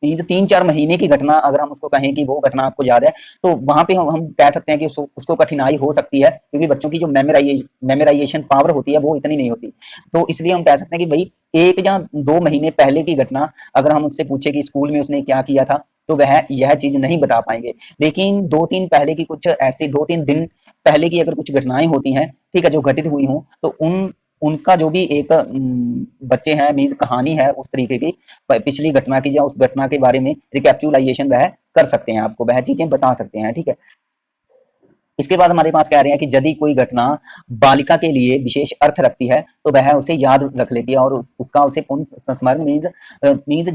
मीन्स 3-4 महीने की घटना अगर हम उसको कहें कि वो घटना आपको याद है, तो वहां पे हम कह सकते हैं कि उसको कठिनाई हो सकती है, क्योंकि बच्चों की जो मेमोराइजेशन पावर होती है वो इतनी नहीं होती। तो इसलिए हम कह सकते हैं कि भाई 1 या 2 महीने पहले की घटना अगर हम उससे पूछे कि स्कूल में उसने क्या किया था, तो वह यह चीज नहीं बता पाएंगे। लेकिन 2-3 पहले की कुछ ऐसे 2-3 दिन पहले की अगर कुछ घटनाएं होती हैं, ठीक है, जो घटित हुई हों, तो उनका जो भी एक बच्चे हैं मीन्स कहानी है उस तरीके की पिछली घटना की, या उस घटना के बारे में रिकैप्चुलाइजेशन वह कर सकते हैं, आपको वह चीजें बता सकते हैं, ठीक है। इसके बाद हमारे पास कह रहे हैं कि यदि कोई घटना बालिका के लिए विशेष अर्थ रखती है तो वह उसे याद रख लेती है और उसका उसे पुनः संस्मरण मीन्स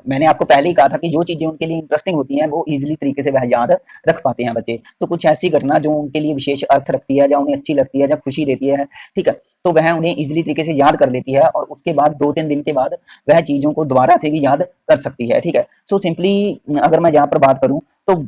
मैंने आपको पहले ही कहा था कि जो चीजें उनके लिए इंटरेस्टिंग होती हैं वो इजीली तरीके से वह याद रख पाते हैं बच्चे। तो कुछ ऐसी घटना जो उनके लिए विशेष अर्थ रखती है, या उन्हें अच्छी लगती है, या खुशी देती है, ठीक है, तो वह उन्हें इजीली तरीके से याद कर लेती है और उसके बाद 2-3 दिन के बाद वह चीजों को दोबारा से भी याद कर सकती है, ठीक है। सो सिंपली अगर मैं यहाँ पर बात करूं तो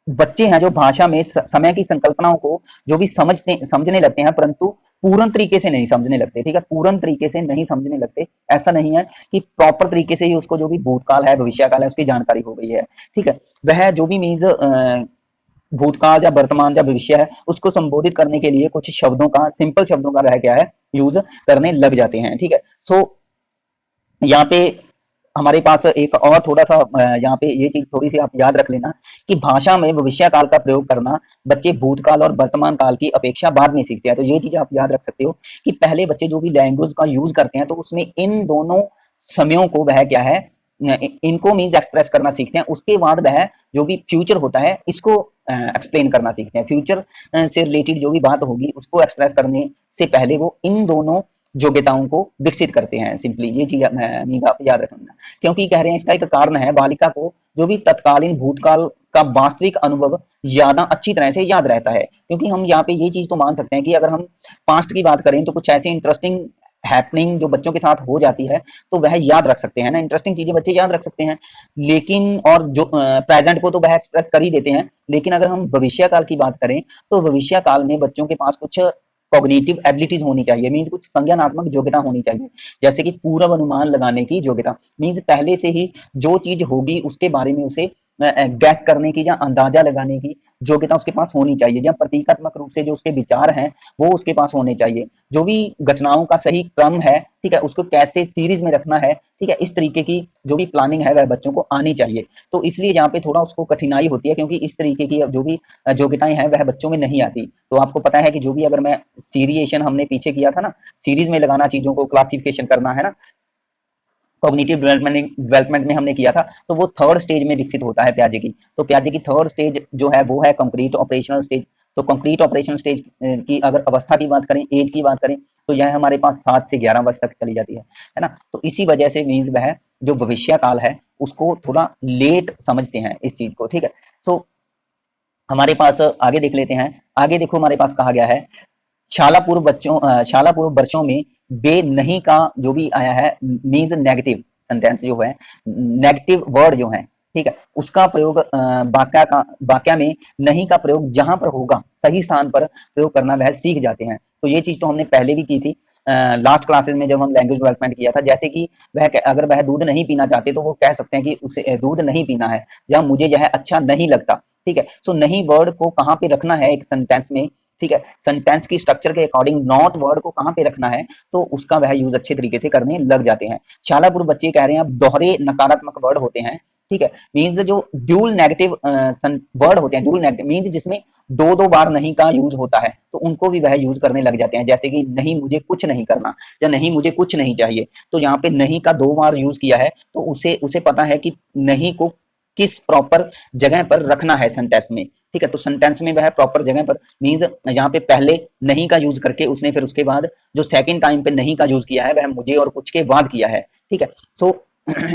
बच्चे हैं जो भाषा में समय की संकल्पनाओं को जो भी समझने लगते हैं, परंतु पूर्ण तरीके से नहीं समझने लगते, ठीक है, पूर्ण तरीके से नहीं समझने लगते। ऐसा नहीं है कि प्रॉपर तरीके से ही उसको जो भी भूतकाल है भविष्यकाल है उसकी जानकारी हो गई है, ठीक है। वह जो भी मीन्स भूतकाल या वर्तमान या भविष्य है उसको संबोधित करने के लिए कुछ शब्दों का, सिंपल शब्दों का वह क्या है, यूज करने लग जाते हैं, ठीक है। सो यहाँ पे हमारे पास एक और थोड़ा सा यहाँ पे ये चीज थोड़ी सी आप याद रख लेना कि भाषा में भविष्य काल का प्रयोग करना बच्चे भूतकाल और वर्तमान काल की अपेक्षा बाद में सीखते हैं। तो ये चीज आप याद रख सकते हो कि पहले बच्चे जो भी लैंग्वेज का यूज करते हैं तो उसमें इन दोनों समयों को वह क्या है, इनको मीन्स एक्सप्रेस करना सीखते हैं। उसके बाद वह जो भी फ्यूचर होता है इसको एक्सप्लेन करना सीखते हैं। फ्यूचर से रिलेटेड जो भी बात होगी उसको एक्सप्रेस करने से पहले वो इन दोनों योग्यताओं को विकसित करते हैं। सिंपली ये चीज आप याद रखना, क्योंकि कह रहे हैं इसका एक कारण है बालिका को जो भी तत्कालीन भूतकाल का वास्तविक अनुभव ज्यादा अच्छी तरह से याद रहता है। क्योंकि हम यहाँ पे ये चीज तो मान सकते हैं कि अगर हम पास्ट की बात करें तो कुछ ऐसी इंटरेस्टिंग हैपनिंग जो बच्चों के साथ हो जाती है तो वह याद रख सकते हैं ना, इंटरेस्टिंग चीजें बच्चे याद रख सकते हैं। लेकिन और जो प्रेजेंट को तो वह एक्सप्रेस कर ही देते हैं, लेकिन अगर हम भविष्य काल की बात करें तो भविष्य काल में बच्चों के पास कुछ कॉग्निटिव एबिलिटीज होनी चाहिए, मीन्स कुछ संज्ञानात्मक योग्यता होनी चाहिए। जैसे कि पूर्व अनुमान लगाने की योग्यता, मीन्स पहले से ही जो चीज होगी उसके बारे में उसे गैस करने की या अंदाजा लगाने की योग्यता उसके पास होनी चाहिए, या प्रतीकात्मक रूप से जो उसके विचार हैं वो उसके पास होने चाहिए। जो भी घटनाओं का सही क्रम है, ठीक है, उसको कैसे सीरीज में रखना है, ठीक है, इस तरीके की जो भी प्लानिंग है वह बच्चों को आनी चाहिए। तो इसलिए यहाँ पे थोड़ा उसको कठिनाई होती है, क्योंकि इस तरीके की जो भी योग्यताएं हैं वह बच्चों में नहीं आती। तो आपको पता है कि जो भी, अगर मैं सीरिएशन हमने पीछे किया था ना, सीरीज में लगाना चीजों को, क्लासिफिकेशन करना है ना, कॉग्निटिव डेवलपमेंट में हमने किया था, तो वो थर्ड स्टेज में विकसित होता है प्याजे की। तो प्याजे की थर्ड स्टेज जो है वो है कंक्रीट ऑपरेशनल स्टेज। तो कंक्रीट ऑपरेशनल स्टेज की अगर अवस्था की बात करें, एज की बात करें, तो यह हमारे पास 7 से 11 वर्ष तक चली जाती है ना। तो इसी वजह से मीन्स वह जो भविष्य काल है उसको थोड़ा लेट समझते हैं इस चीज को, ठीक है। सो हमारे पास आगे देख लेते हैं। आगे देखो हमारे पास कहा गया है, शाला पूर्व वर्षों में बे नहीं का जो भी आया है, मीन्स नेगेटिव सेंटेंस जो है, नेगेटिव वर्ड जो है, ठीक है, उसका प्रयोग वाक्य में नहीं का प्रयोग जहां पर होगा सही स्थान पर प्रयोग करना वह सीख जाते हैं। तो ये चीज तो हमने पहले भी की थी लास्ट क्लासेस में जब हम लैंग्वेज डेवलपमेंट किया था। जैसे कि वह अगर वह दूध नहीं पीना चाहते तो वो कह सकते हैं कि उसे दूध नहीं पीना है, या मुझे यह अच्छा नहीं लगता, ठीक है। सो नहीं वर्ड को कहाँ पे रखना है एक सेंटेंस में, ठीक है, सेंटेंस की स्ट्रक्चर के अकॉर्डिंग नॉट वर्ड को कहां पे रखना है, तो उसका वह यूज अच्छे तरीके से करने लग जाते हैं। शालापुर बच्चे कह रहे हैं अब दोहरे नकारात्मक वर्ड होते हैं, ठीक है, मींस जो ड्यूल नेगेटिव वर्ड होते हैं, ड्यूल नेगेटिव मींस जिसमें दो दो बार नहीं का यूज होता है, तो उनको भी वह यूज करने लग जाते हैं। जैसे कि नहीं मुझे कुछ नहीं करना, या नहीं मुझे कुछ नहीं चाहिए, तो यहाँ पे नहीं का 2 बार यूज किया है, तो उसे उसे पता है कि नहीं को किस प्रॉपर जगह पर रखना है सेंटेंस में, ठीक है। तो सेंटेंस में वह प्रॉपर जगह पर मींस यहाँ पे पहले नहीं का यूज करके उसने फिर उसके बाद जो सेकंड टाइम पे नहीं का यूज किया है वह मुझे और कुछ के बाद किया है, ठीक है। सो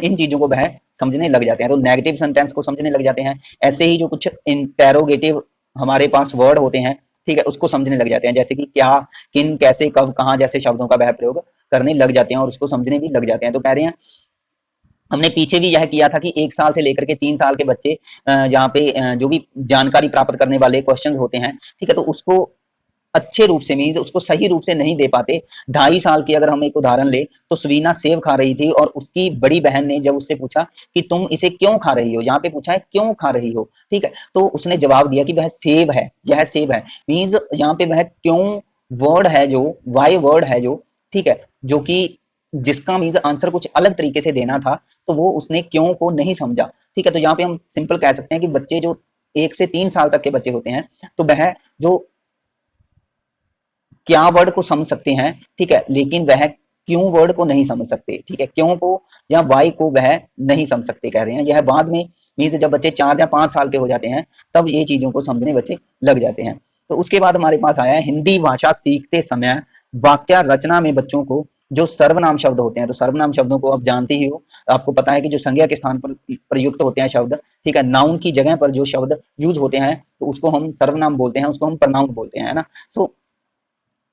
इन चीजों को वह समझने लग जाते हैं, तो नेगेटिव सेंटेंस को समझने लग जाते हैं। ऐसे ही जो कुछ इंटेरोगेटिव हमारे पास वर्ड होते हैं, ठीक है, उसको समझने लग जाते हैं, जैसे कि क्या, किन, कैसे, कब, कहाँ जैसे शब्दों का वह प्रयोग करने लग जाते हैं और उसको समझने भी लग जाते हैं। तो कह रहे हैं हमने पीछे भी यह किया था कि 1 साल से लेकर के 3 साल के बच्चे यहाँ पे जो भी जानकारी प्राप्त करने वाले क्वेश्चंस होते हैं, ठीक है, तो उसको अच्छे रूप से मीन्स उसको सही रूप से नहीं दे पाते। 2.5 साल की अगर हम एक उदाहरण ले, तो सवीना सेब खा रही थी और उसकी बड़ी बहन ने जब उससे पूछा कि तुम इसे क्यों खा रही हो, यहाँ पे पूछा है क्यों खा रही हो, ठीक है, तो उसने जवाब दिया कि वह सेब है, यह सेब है। मीन्स यहाँ पे वह क्यों वर्ड है, जो वाई वर्ड है जो, ठीक है, जो कि जिसका मीन्स आंसर कुछ अलग तरीके से देना था, तो वो उसने क्यों को नहीं समझा, ठीक है। तो यहाँ पे हम सिंपल कह सकते हैं कि बच्चे जो 1 से 3 साल तक के बच्चे होते हैं, तो वह जो क्या वर्ड को समझ सकते हैं, ठीक है, लेकिन वह क्यों वर्ड को नहीं समझ सकते, ठीक है, क्यों को या वाई को वह नहीं समझ सकते, कह रहे हैं। यह बाद में मीन्स जब बच्चे 4 या 5 साल के हो जाते हैं तब ये चीजों को समझने बच्चे लग जाते हैं। तो उसके बाद हमारे पास आया है हिंदी भाषा सीखते समय वाक्य रचना में बच्चों को जो सर्वनाम शब्द होते हैं, तो सर्वनाम शब्दों को आप जानते ही हो, आपको पता है कि जो संज्ञा के स्थान पर प्रयुक्त होते हैं शब्द, ठीक है, नाउन की जगह पर जो शब्द यूज होते हैं तो उसको हम सर्वनाम बोलते हैं, उसको हम प्रनाउन बोलते हैं, है ना। तो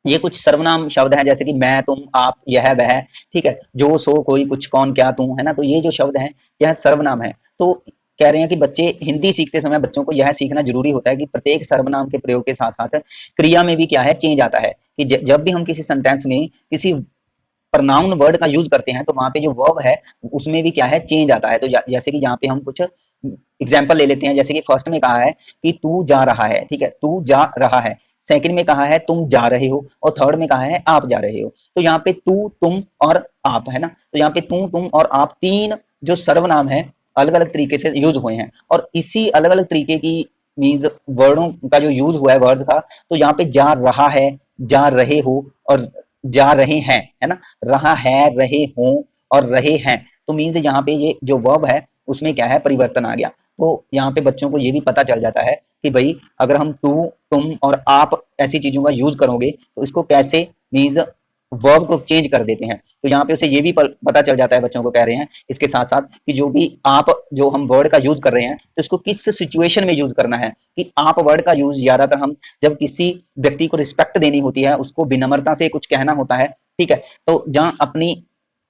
ये कुछ सर्वनाम शब्द हैं, जैसे कि मैं, तुम, आप, यह, वह, ठीक है, जो, सो, कोई, कुछ, कौन, क्या, तू, है ना। तो ये जो शब्द हैं यह सर्वनाम है। तो कह रहे हैं कि बच्चे हिंदी सीखते समय बच्चों को यह सीखना जरूरी होता है कि प्रत्येक सर्वनाम के प्रयोग के साथ साथ क्रिया में भी क्या है, चेंज आता है। कि जब भी हम किसी सेंटेंस में किसी प्रनाउन वर्ड का यूज करते हैं तो वहां पे जो वर्ब है उसमें भी क्या है, चेंज आता है। तो जैसे कि यहाँ पे हम कुछ एग्जाम्पल ले लेते हैं, जैसे कि फर्स्ट में कहा है कि तू जा रहा है, ठीक है, तू जा रहा है। सेकंड में कहा है तुम जा रहे हो, और थर्ड में कहा है आप जा रहे हो। तो यहाँ पे तू, तुम और आप, है ना। तो यहाँ पे तू, तुम और आप 3 जो सर्वनाम है अलग अलग तरीके से यूज हुए हैं, और इसी अलग अलग तरीके की मीन्स वर्डों का जो यूज हुआ है वर्ड्स का, तो यहाँ पे जा रहा है, जा रहे हो और जा रहे हैं, है ना। रहा है, रहे हों और रहे हैं, तो मीन्स यहाँ पे ये जो वर्ब है उसमें क्या है, परिवर्तन आ गया। तो यहाँ पे बच्चों को ये भी पता चल जाता है कि भाई अगर हम तू, तुम और आप ऐसी चीजों का यूज करोगे तो इसको कैसे मीन्स वर्ब को चेंज कर देते हैं। तो यहाँ पे उसे ये भी पता चल जाता है बच्चों को, कह रहे हैं इसके साथ साथ कि जो भी आप जो हम वर्ड का यूज कर रहे हैं तो इसको किस सिचुएशन में यूज करना है। कि आप वर्ड का यूज ज्यादातर हम जब किसी व्यक्ति को रिस्पेक्ट देनी होती है, उसको विनम्रता से कुछ कहना होता है, ठीक है, तो जहाँ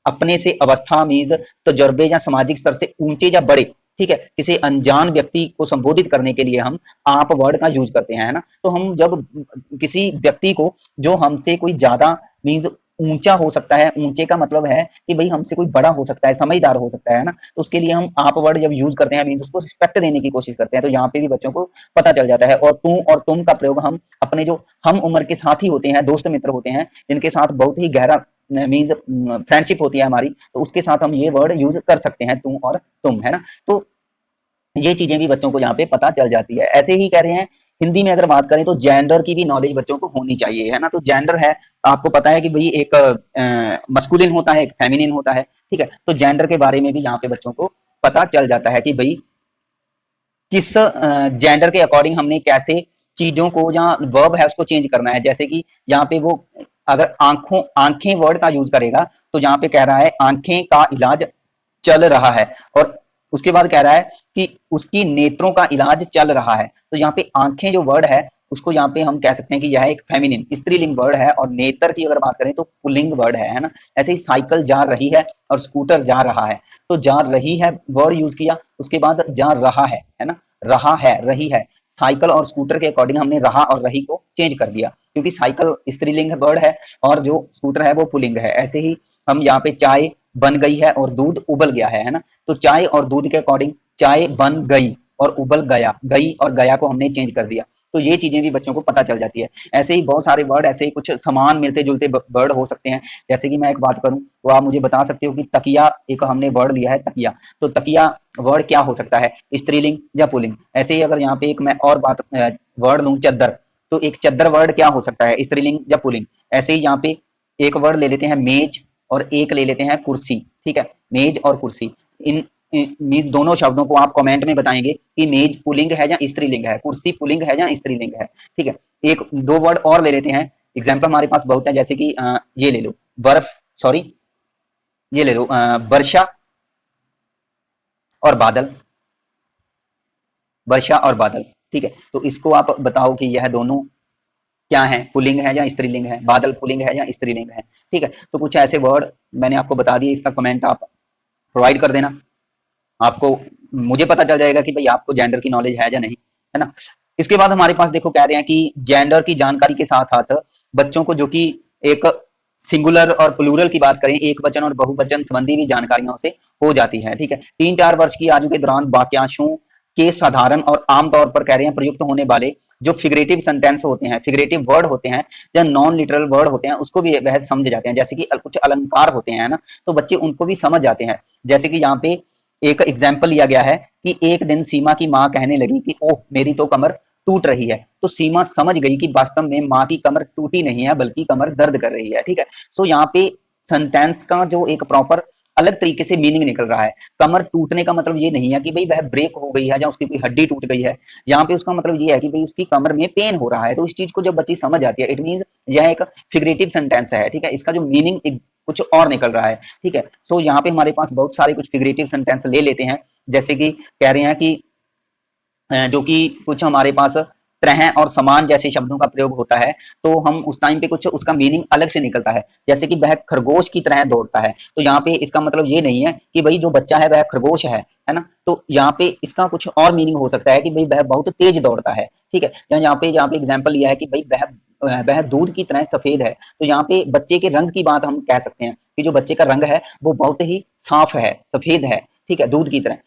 अपने से अवस्था मीज तजर्बे या सामाजिक स्तर से ऊंचे या बड़े, ठीक है, किसी अनजान व्यक्ति को संबोधित करने के लिए हम आप वर्ड का यूज करते हैं, है ना। तो हम जब किसी व्यक्ति को जो हमसे कोई ज्यादा मीन्स ऊंचा हो सकता है, ऊंचे का मतलब है कि भाई हमसे कोई बड़ा हो सकता है, समझदार हो सकता है ना, तो उसके लिए हम आप वर्ड जब यूज करते हैं मीन उसको रिस्पेक्ट देने की कोशिश करते हैं, तो यहाँ पे भी बच्चों को पता चल जाता है। और तुम का प्रयोग हम अपने जो हम उम्र के साथी होते हैं, दोस्त मित्र होते हैं, जिनके साथ बहुत ही गहरा मीन्स फ्रेंडशिप होती है हमारी, तो उसके साथ हम ये वर्ड यूज कर सकते हैं, तुम और तुम, है ना। तो ये चीजें भी बच्चों को यहाँ पे पता चल जाती है। ऐसे ही कह रहे हैं हिंदी में अगर बात करें तो जेंडर की भी नॉलेज बच्चों को होनी चाहिए, है ना। तो जेंडर है, आपको पता है कि भाई एक मस्कुलिन होता है, एक फेमिनिन होता है, ठीक है। तो जेंडर के बारे में भी यहाँ पे बच्चों को पता चल जाता है कि भाई किस जेंडर के अकॉर्डिंग हमने कैसे चीजों को, जहाँ वर्ब है उसको चेंज करना है। जैसे कि यहाँ पे वो अगर आंखें वर्ड का यूज करेगा, तो यहाँ पे कह रहा है आंखें का इलाज चल रहा है, और उसके बाद कह रहा है कि उसकी नेत्रों का इलाज चल रहा है। तो यहाँ पे आंखें जो वर्ड है उसको यहाँ पे हम कह सकते हैं कि यह एक फेमिनिन स्त्रीलिंग वर्ड है, और नेत्र की अगर बात करें तो पुल्लिंग वर्ड है ना। ऐसे ही साइकिल जा रही है और स्कूटर जा रहा है, तो जा रही है वर्ड यूज किया, उसके बाद जा रहा है ना, रहा है, रही है। साइकिल और स्कूटर के अकॉर्डिंग हमने रहा और रही को चेंज कर दिया, क्योंकि साइकिल स्त्रीलिंग वर्ड है और जो स्कूटर है वो पुल्लिंग है। ऐसे ही हम यहाँ पे चाय बन गई है और दूध उबल गया है ना, तो चाय और दूध के अकॉर्डिंग चाय बन गई और उबल गया, गई और गया को हमने चेंज कर दिया। तो ये चीजें भी बच्चों को पता चल जाती है। ऐसे ही बहुत सारे वर्ड, ऐसे ही कुछ समान मिलते जुलते वर्ड हो सकते हैं। जैसे कि मैं एक बात करूं तो आप मुझे बता सकते हो कि तकिया, एक हमने वर्ड लिया है तकिया, तो तकिया वर्ड क्या हो सकता है, स्त्रीलिंग या पुल्लिंग। ऐसे ही अगर यहाँ पे एक मैं और बात वर्ड लूं चद्दर, तो एक चद्दर वर्ड क्या हो सकता है, स्त्रीलिंग या पुल्लिंग। ऐसे ही यहाँ पे एक वर्ड ले लेते हैं मेज और एक ले लेते हैं कुर्सी, ठीक है। मेज और कुर्सी, इन मीन्स दोनों शब्दों को आप कमेंट में बताएंगे कि मेज पुल्लिंग है या स्त्रीलिंग है, कुर्सी पुल्लिंग है या स्त्रीलिंग है, ठीक है। एक दो वर्ड और ले लेते हैं, एग्जाम्पल हमारे पास बहुत है, जैसे कि ये ले लो बर्फ, सॉरी ये ले लो वर्षा और बादल, वर्षा और बादल, ठीक है। तो इसको आप बताओ कि यह दोनों क्या है, पुल्लिंग है या स्त्रीलिंग है, बादल पुल्लिंग है या स्त्रीलिंग है, ठीक है। तो कुछ ऐसे वर्ड मैंने आपको बता दिए, इसका कमेंट आप प्रोवाइड कर देना, आपको मुझे पता चल जाएगा कि भाई आपको जेंडर की नॉलेज है या नहीं, है ना। इसके बाद हमारे पास देखो कह रहे हैं कि जेंडर की जानकारी के साथ साथ बच्चों को जो कि एक सिंगुलर और प्लूरल की बात करें, एक वचन और बहुवचन संबंधी भी जानकारियों से हो जाती है, ठीक है। 3-4 वर्ष की आयु के दौरान वाक्यांशों के साधारण और आमतौर पर कह रहे हैं प्रयुक्त होने वाले जो फिगरेटिव सेंटेंस होते हैं, फिगरेटिव वर्ड होते हैं या नॉन लिटरल वर्ड होते हैं, उसको भी वह समझ जाते हैं। जैसे कि कुछ अलंकार होते हैं ना, तो बच्चे उनको भी समझ जाते हैं। जैसे कि यहाँ पे एक एग्जाम्पल लिया गया है कि एक दिन सीमा की मां कहने लगी कि ओह मेरी तो कमर टूट रही है, तो सीमा समझ गई कि वास्तव में मां की कमर टूटी नहीं है बल्कि कमर दर्द कर रही है, ठीक है। सो यहाँ पे सेंटेंस का जो एक प्रॉपर अलग तरीके से मीनिंग निकल रहा है। कमर टूटने का मतलब ये नहीं है कि भाई वह ब्रेक हो गई है या उसकी कोई हड्डी टूट गई है, यहाँ पे उसका मतलब ये है कि भाई उसकी कमर में पेन हो रहा है। तो इस चीज को जब बच्ची समझ जाती है, इट मीन यह एक फिगरेटिव सेंटेंस है, ठीक है। इसका जो मीनिंग कुछ और निकल रहा है, ठीक है। सो यहाँ पे हमारे पास बहुत सारे कुछ फिगरेटिव सेंटेंस ले लेते हैं, जैसे कि कह रहे हैं कि जो कि कुछ हमारे पास तरह और समान जैसे शब्दों का प्रयोग होता है, तो हम उस टाइम पे कुछ उसका मीनिंग अलग से निकलता है। जैसे कि वह खरगोश की तरह दौड़ता है, तो यहाँ पे इसका मतलब ये नहीं है कि भाई जो बच्चा है वह खरगोश है ना। तो यहाँ पे इसका कुछ और मीनिंग हो सकता है कि भाई वह बहुत तेज दौड़ता है, ठीक है। या यहाँ पे एग्जाम्पल लिया है कि भाई वह दूध की तरह सफेद है, तो यहाँ पे बच्चे के रंग की बात हम कह सकते हैं कि जो बच्चे का रंग है वो बहुत ही साफ है, सफेद है, ठीक है, दूध की तरह।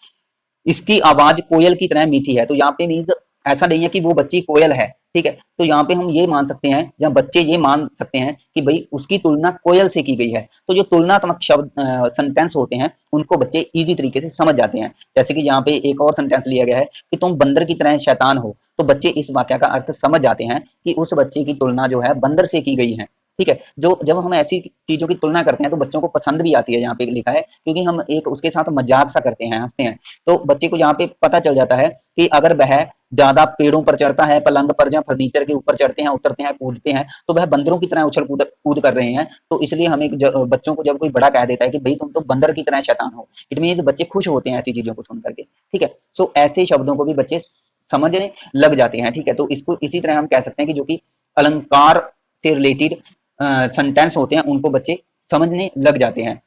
इसकी आवाज कोयल की तरह मीठी है, तो यहाँ पे मीन्स ऐसा नहीं है कि वो बच्ची कोयल है, ठीक है। तो यहाँ पे हम ये मान सकते हैं या बच्चे ये मान सकते हैं कि भाई उसकी तुलना कोयल से की गई है। तो जो तुलनात्मक शब्द सेंटेंस होते हैं उनको बच्चे इजी तरीके से समझ जाते हैं। जैसे कि यहाँ पे एक और सेंटेंस लिया गया है कि तुम बंदर की तरह शैतान हो, तो बच्चे इस वाक्य का अर्थ समझ जाते हैं कि उस बच्चे की तुलना जो है बंदर से की गई है, ठीक है। जो जब हम ऐसी चीजों की तुलना करते हैं तो बच्चों को पसंद भी आती है, यहाँ पे लिखा है, क्योंकि हम एक उसके साथ मजाक सा करते हैं, हंसते हैं। तो बच्चे को यहाँ पे पता चल जाता है कि अगर वह ज्यादा पेड़ों पर चढ़ता है, पलंग पर या फर्नीचर के ऊपर चढ़ते हैं, उतरते हैं, कूदते हैं, तो वह बंदरों की तरह उछल कूद कूद कर रहे हैं। तो इसलिए हमें बच्चों को जब कोई बड़ा कह देता है कि भाई तुम तो बंदर की तरह शैतान हो, इट मीन बच्चे खुश होते हैं ऐसी चीजों को सुन करके, ठीक है। सो ऐसे शब्दों को भी बच्चे समझने लग जाते हैं, ठीक है। तो इसको इसी तरह हम कह सकते हैं कि जो कि अलंकार से रिलेटेड सेंटेंस होते हैं उनको बच्चे समझने लग जाते हैं।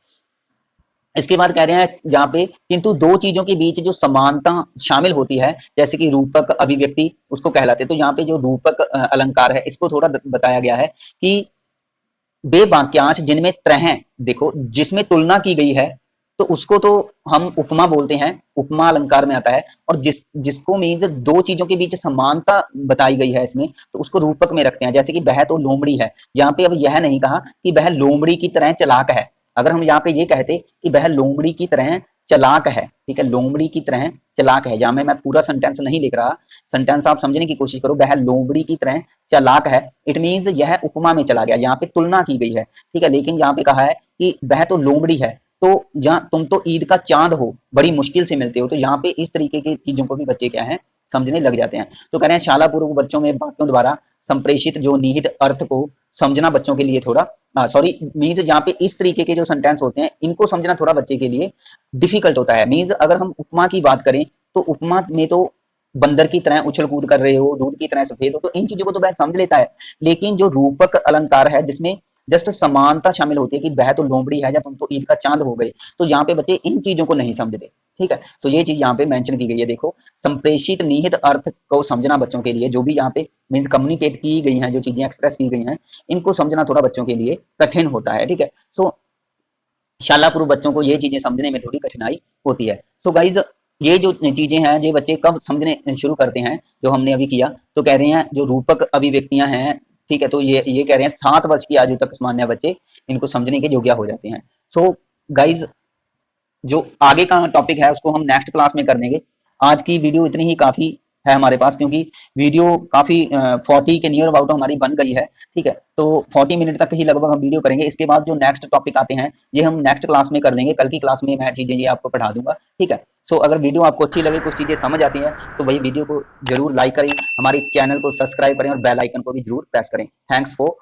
इसके बाद कह रहे हैं जहाँ पे किंतु दो चीजों के बीच जो समानता शामिल होती है, जैसे कि रूपक अभिव्यक्ति उसको कहलाते हैं। तो यहाँ पे जो रूपक अलंकार है इसको थोड़ा बताया गया है कि वे वाक्यांश जिनमें त्रय, देखो जिसमें तुलना की गई है तो उसको तो हम उपमा बोलते हैं, उपमा अलंकार में आता है। और जिसको मीन्स दो चीजों के बीच समानता बताई गई है इसमें, तो उसको रूपक में रखते हैं। जैसे कि वह तो लोमड़ी है, यहाँ पे अब यह नहीं कहा कि वह लोमड़ी की तरह चालाक है। अगर हम यहाँ पे ये कहते कि वह लोमड़ी की तरह चालाक है, ठीक है, लोमड़ी की तरह चालाक है, जहां में मैं पूरा सेंटेंस नहीं लिख रहा, सेंटेंस आप समझने की कोशिश करो, वह लोमड़ी की तरह चालाक है, इट मीन्स यह उपमा में चला गया, यहाँ पे तुलना की गई है, ठीक है। लेकिन यहाँ पे कहा है कि वह तो लोमड़ी है, तो जहाँ तुम तो ईद का चांद हो, बड़ी मुश्किल से मिलते हो, तो यहाँ पे इस तरीके की चीजों को भी बच्चे क्या है समझने लग जाते हैं। तो कह रहे हैं शाला पूर्व बच्चों में वाक्यों द्वारा संप्रेषित जो निहित अर्थ को समझना बच्चों के लिए थोड़ा सॉरी मीन्स जहाँ पे इस तरीके के जो सेंटेंस होते हैं इनको समझना थोड़ा बच्चे के लिए डिफिकल्ट होता है। मीन्स अगर हम उपमा की बात करें तो उपमा में तो बंदर की तरह उछल कूद कर रहे हो, दूध की तरह सफेद हो, तो इन चीजों को तो वह समझ लेता है। लेकिन जो रूपक अलंकार है जिसमें जस्ट समानता शामिल होती है कि वह तो लोमड़ी है या तुम तो ईद का चांद हो गए, तो यहाँ पे बच्चे इन चीजों को नहीं समझते, ठीक है। तो ये चीज यहाँ पे मेंशन की गई है, देखो संप्रेषित निहित अर्थ को समझना बच्चों के लिए, जो भी यहाँ पे मीन्स कम्युनिकेट की गई हैं, जो चीजें एक्सप्रेस की गई हैं, इनको समझना थोड़ा बच्चों के लिए कठिन होता है, ठीक है। सो शालापुर बच्चों को ये चीजें समझने में थोड़ी कठिनाई होती है। सो गाइज ये जो चीजें हैं ये बच्चे कब समझने शुरू करते हैं, जो हमने अभी किया, तो कह रहे हैं जो रूपक अभिव्यक्तियां हैं, ठीक है, तो ये कह रहे हैं 7 वर्ष की आयु तक सामान्य बच्चे इनको समझने के योग्य हो जाते हैं। सो गाइज जो आगे का टॉपिक है उसको हम नेक्स्ट क्लास में कर देंगे। आज की वीडियो इतनी ही काफी है हमारे पास, क्योंकि वीडियो काफी 40 के नियर अबाउट हमारी बन गई है, ठीक है। तो 40 मिनट तक ही लगभग हम वीडियो करेंगे। इसके बाद जो नेक्स्ट टॉपिक आते हैं ये हम नेक्स्ट क्लास में कर देंगे, कल की क्लास में मैं चीजें ये आपको पढ़ा दूंगा, ठीक है। सो अगर वीडियो आपको अच्छी लगे, कुछ चीजें समझ आती हैं, तो वही वीडियो को जरूर लाइक करें, हमारे चैनल को सब्सक्राइब करें और बेल आइकन को भी जरूर प्रेस करें। Thanks for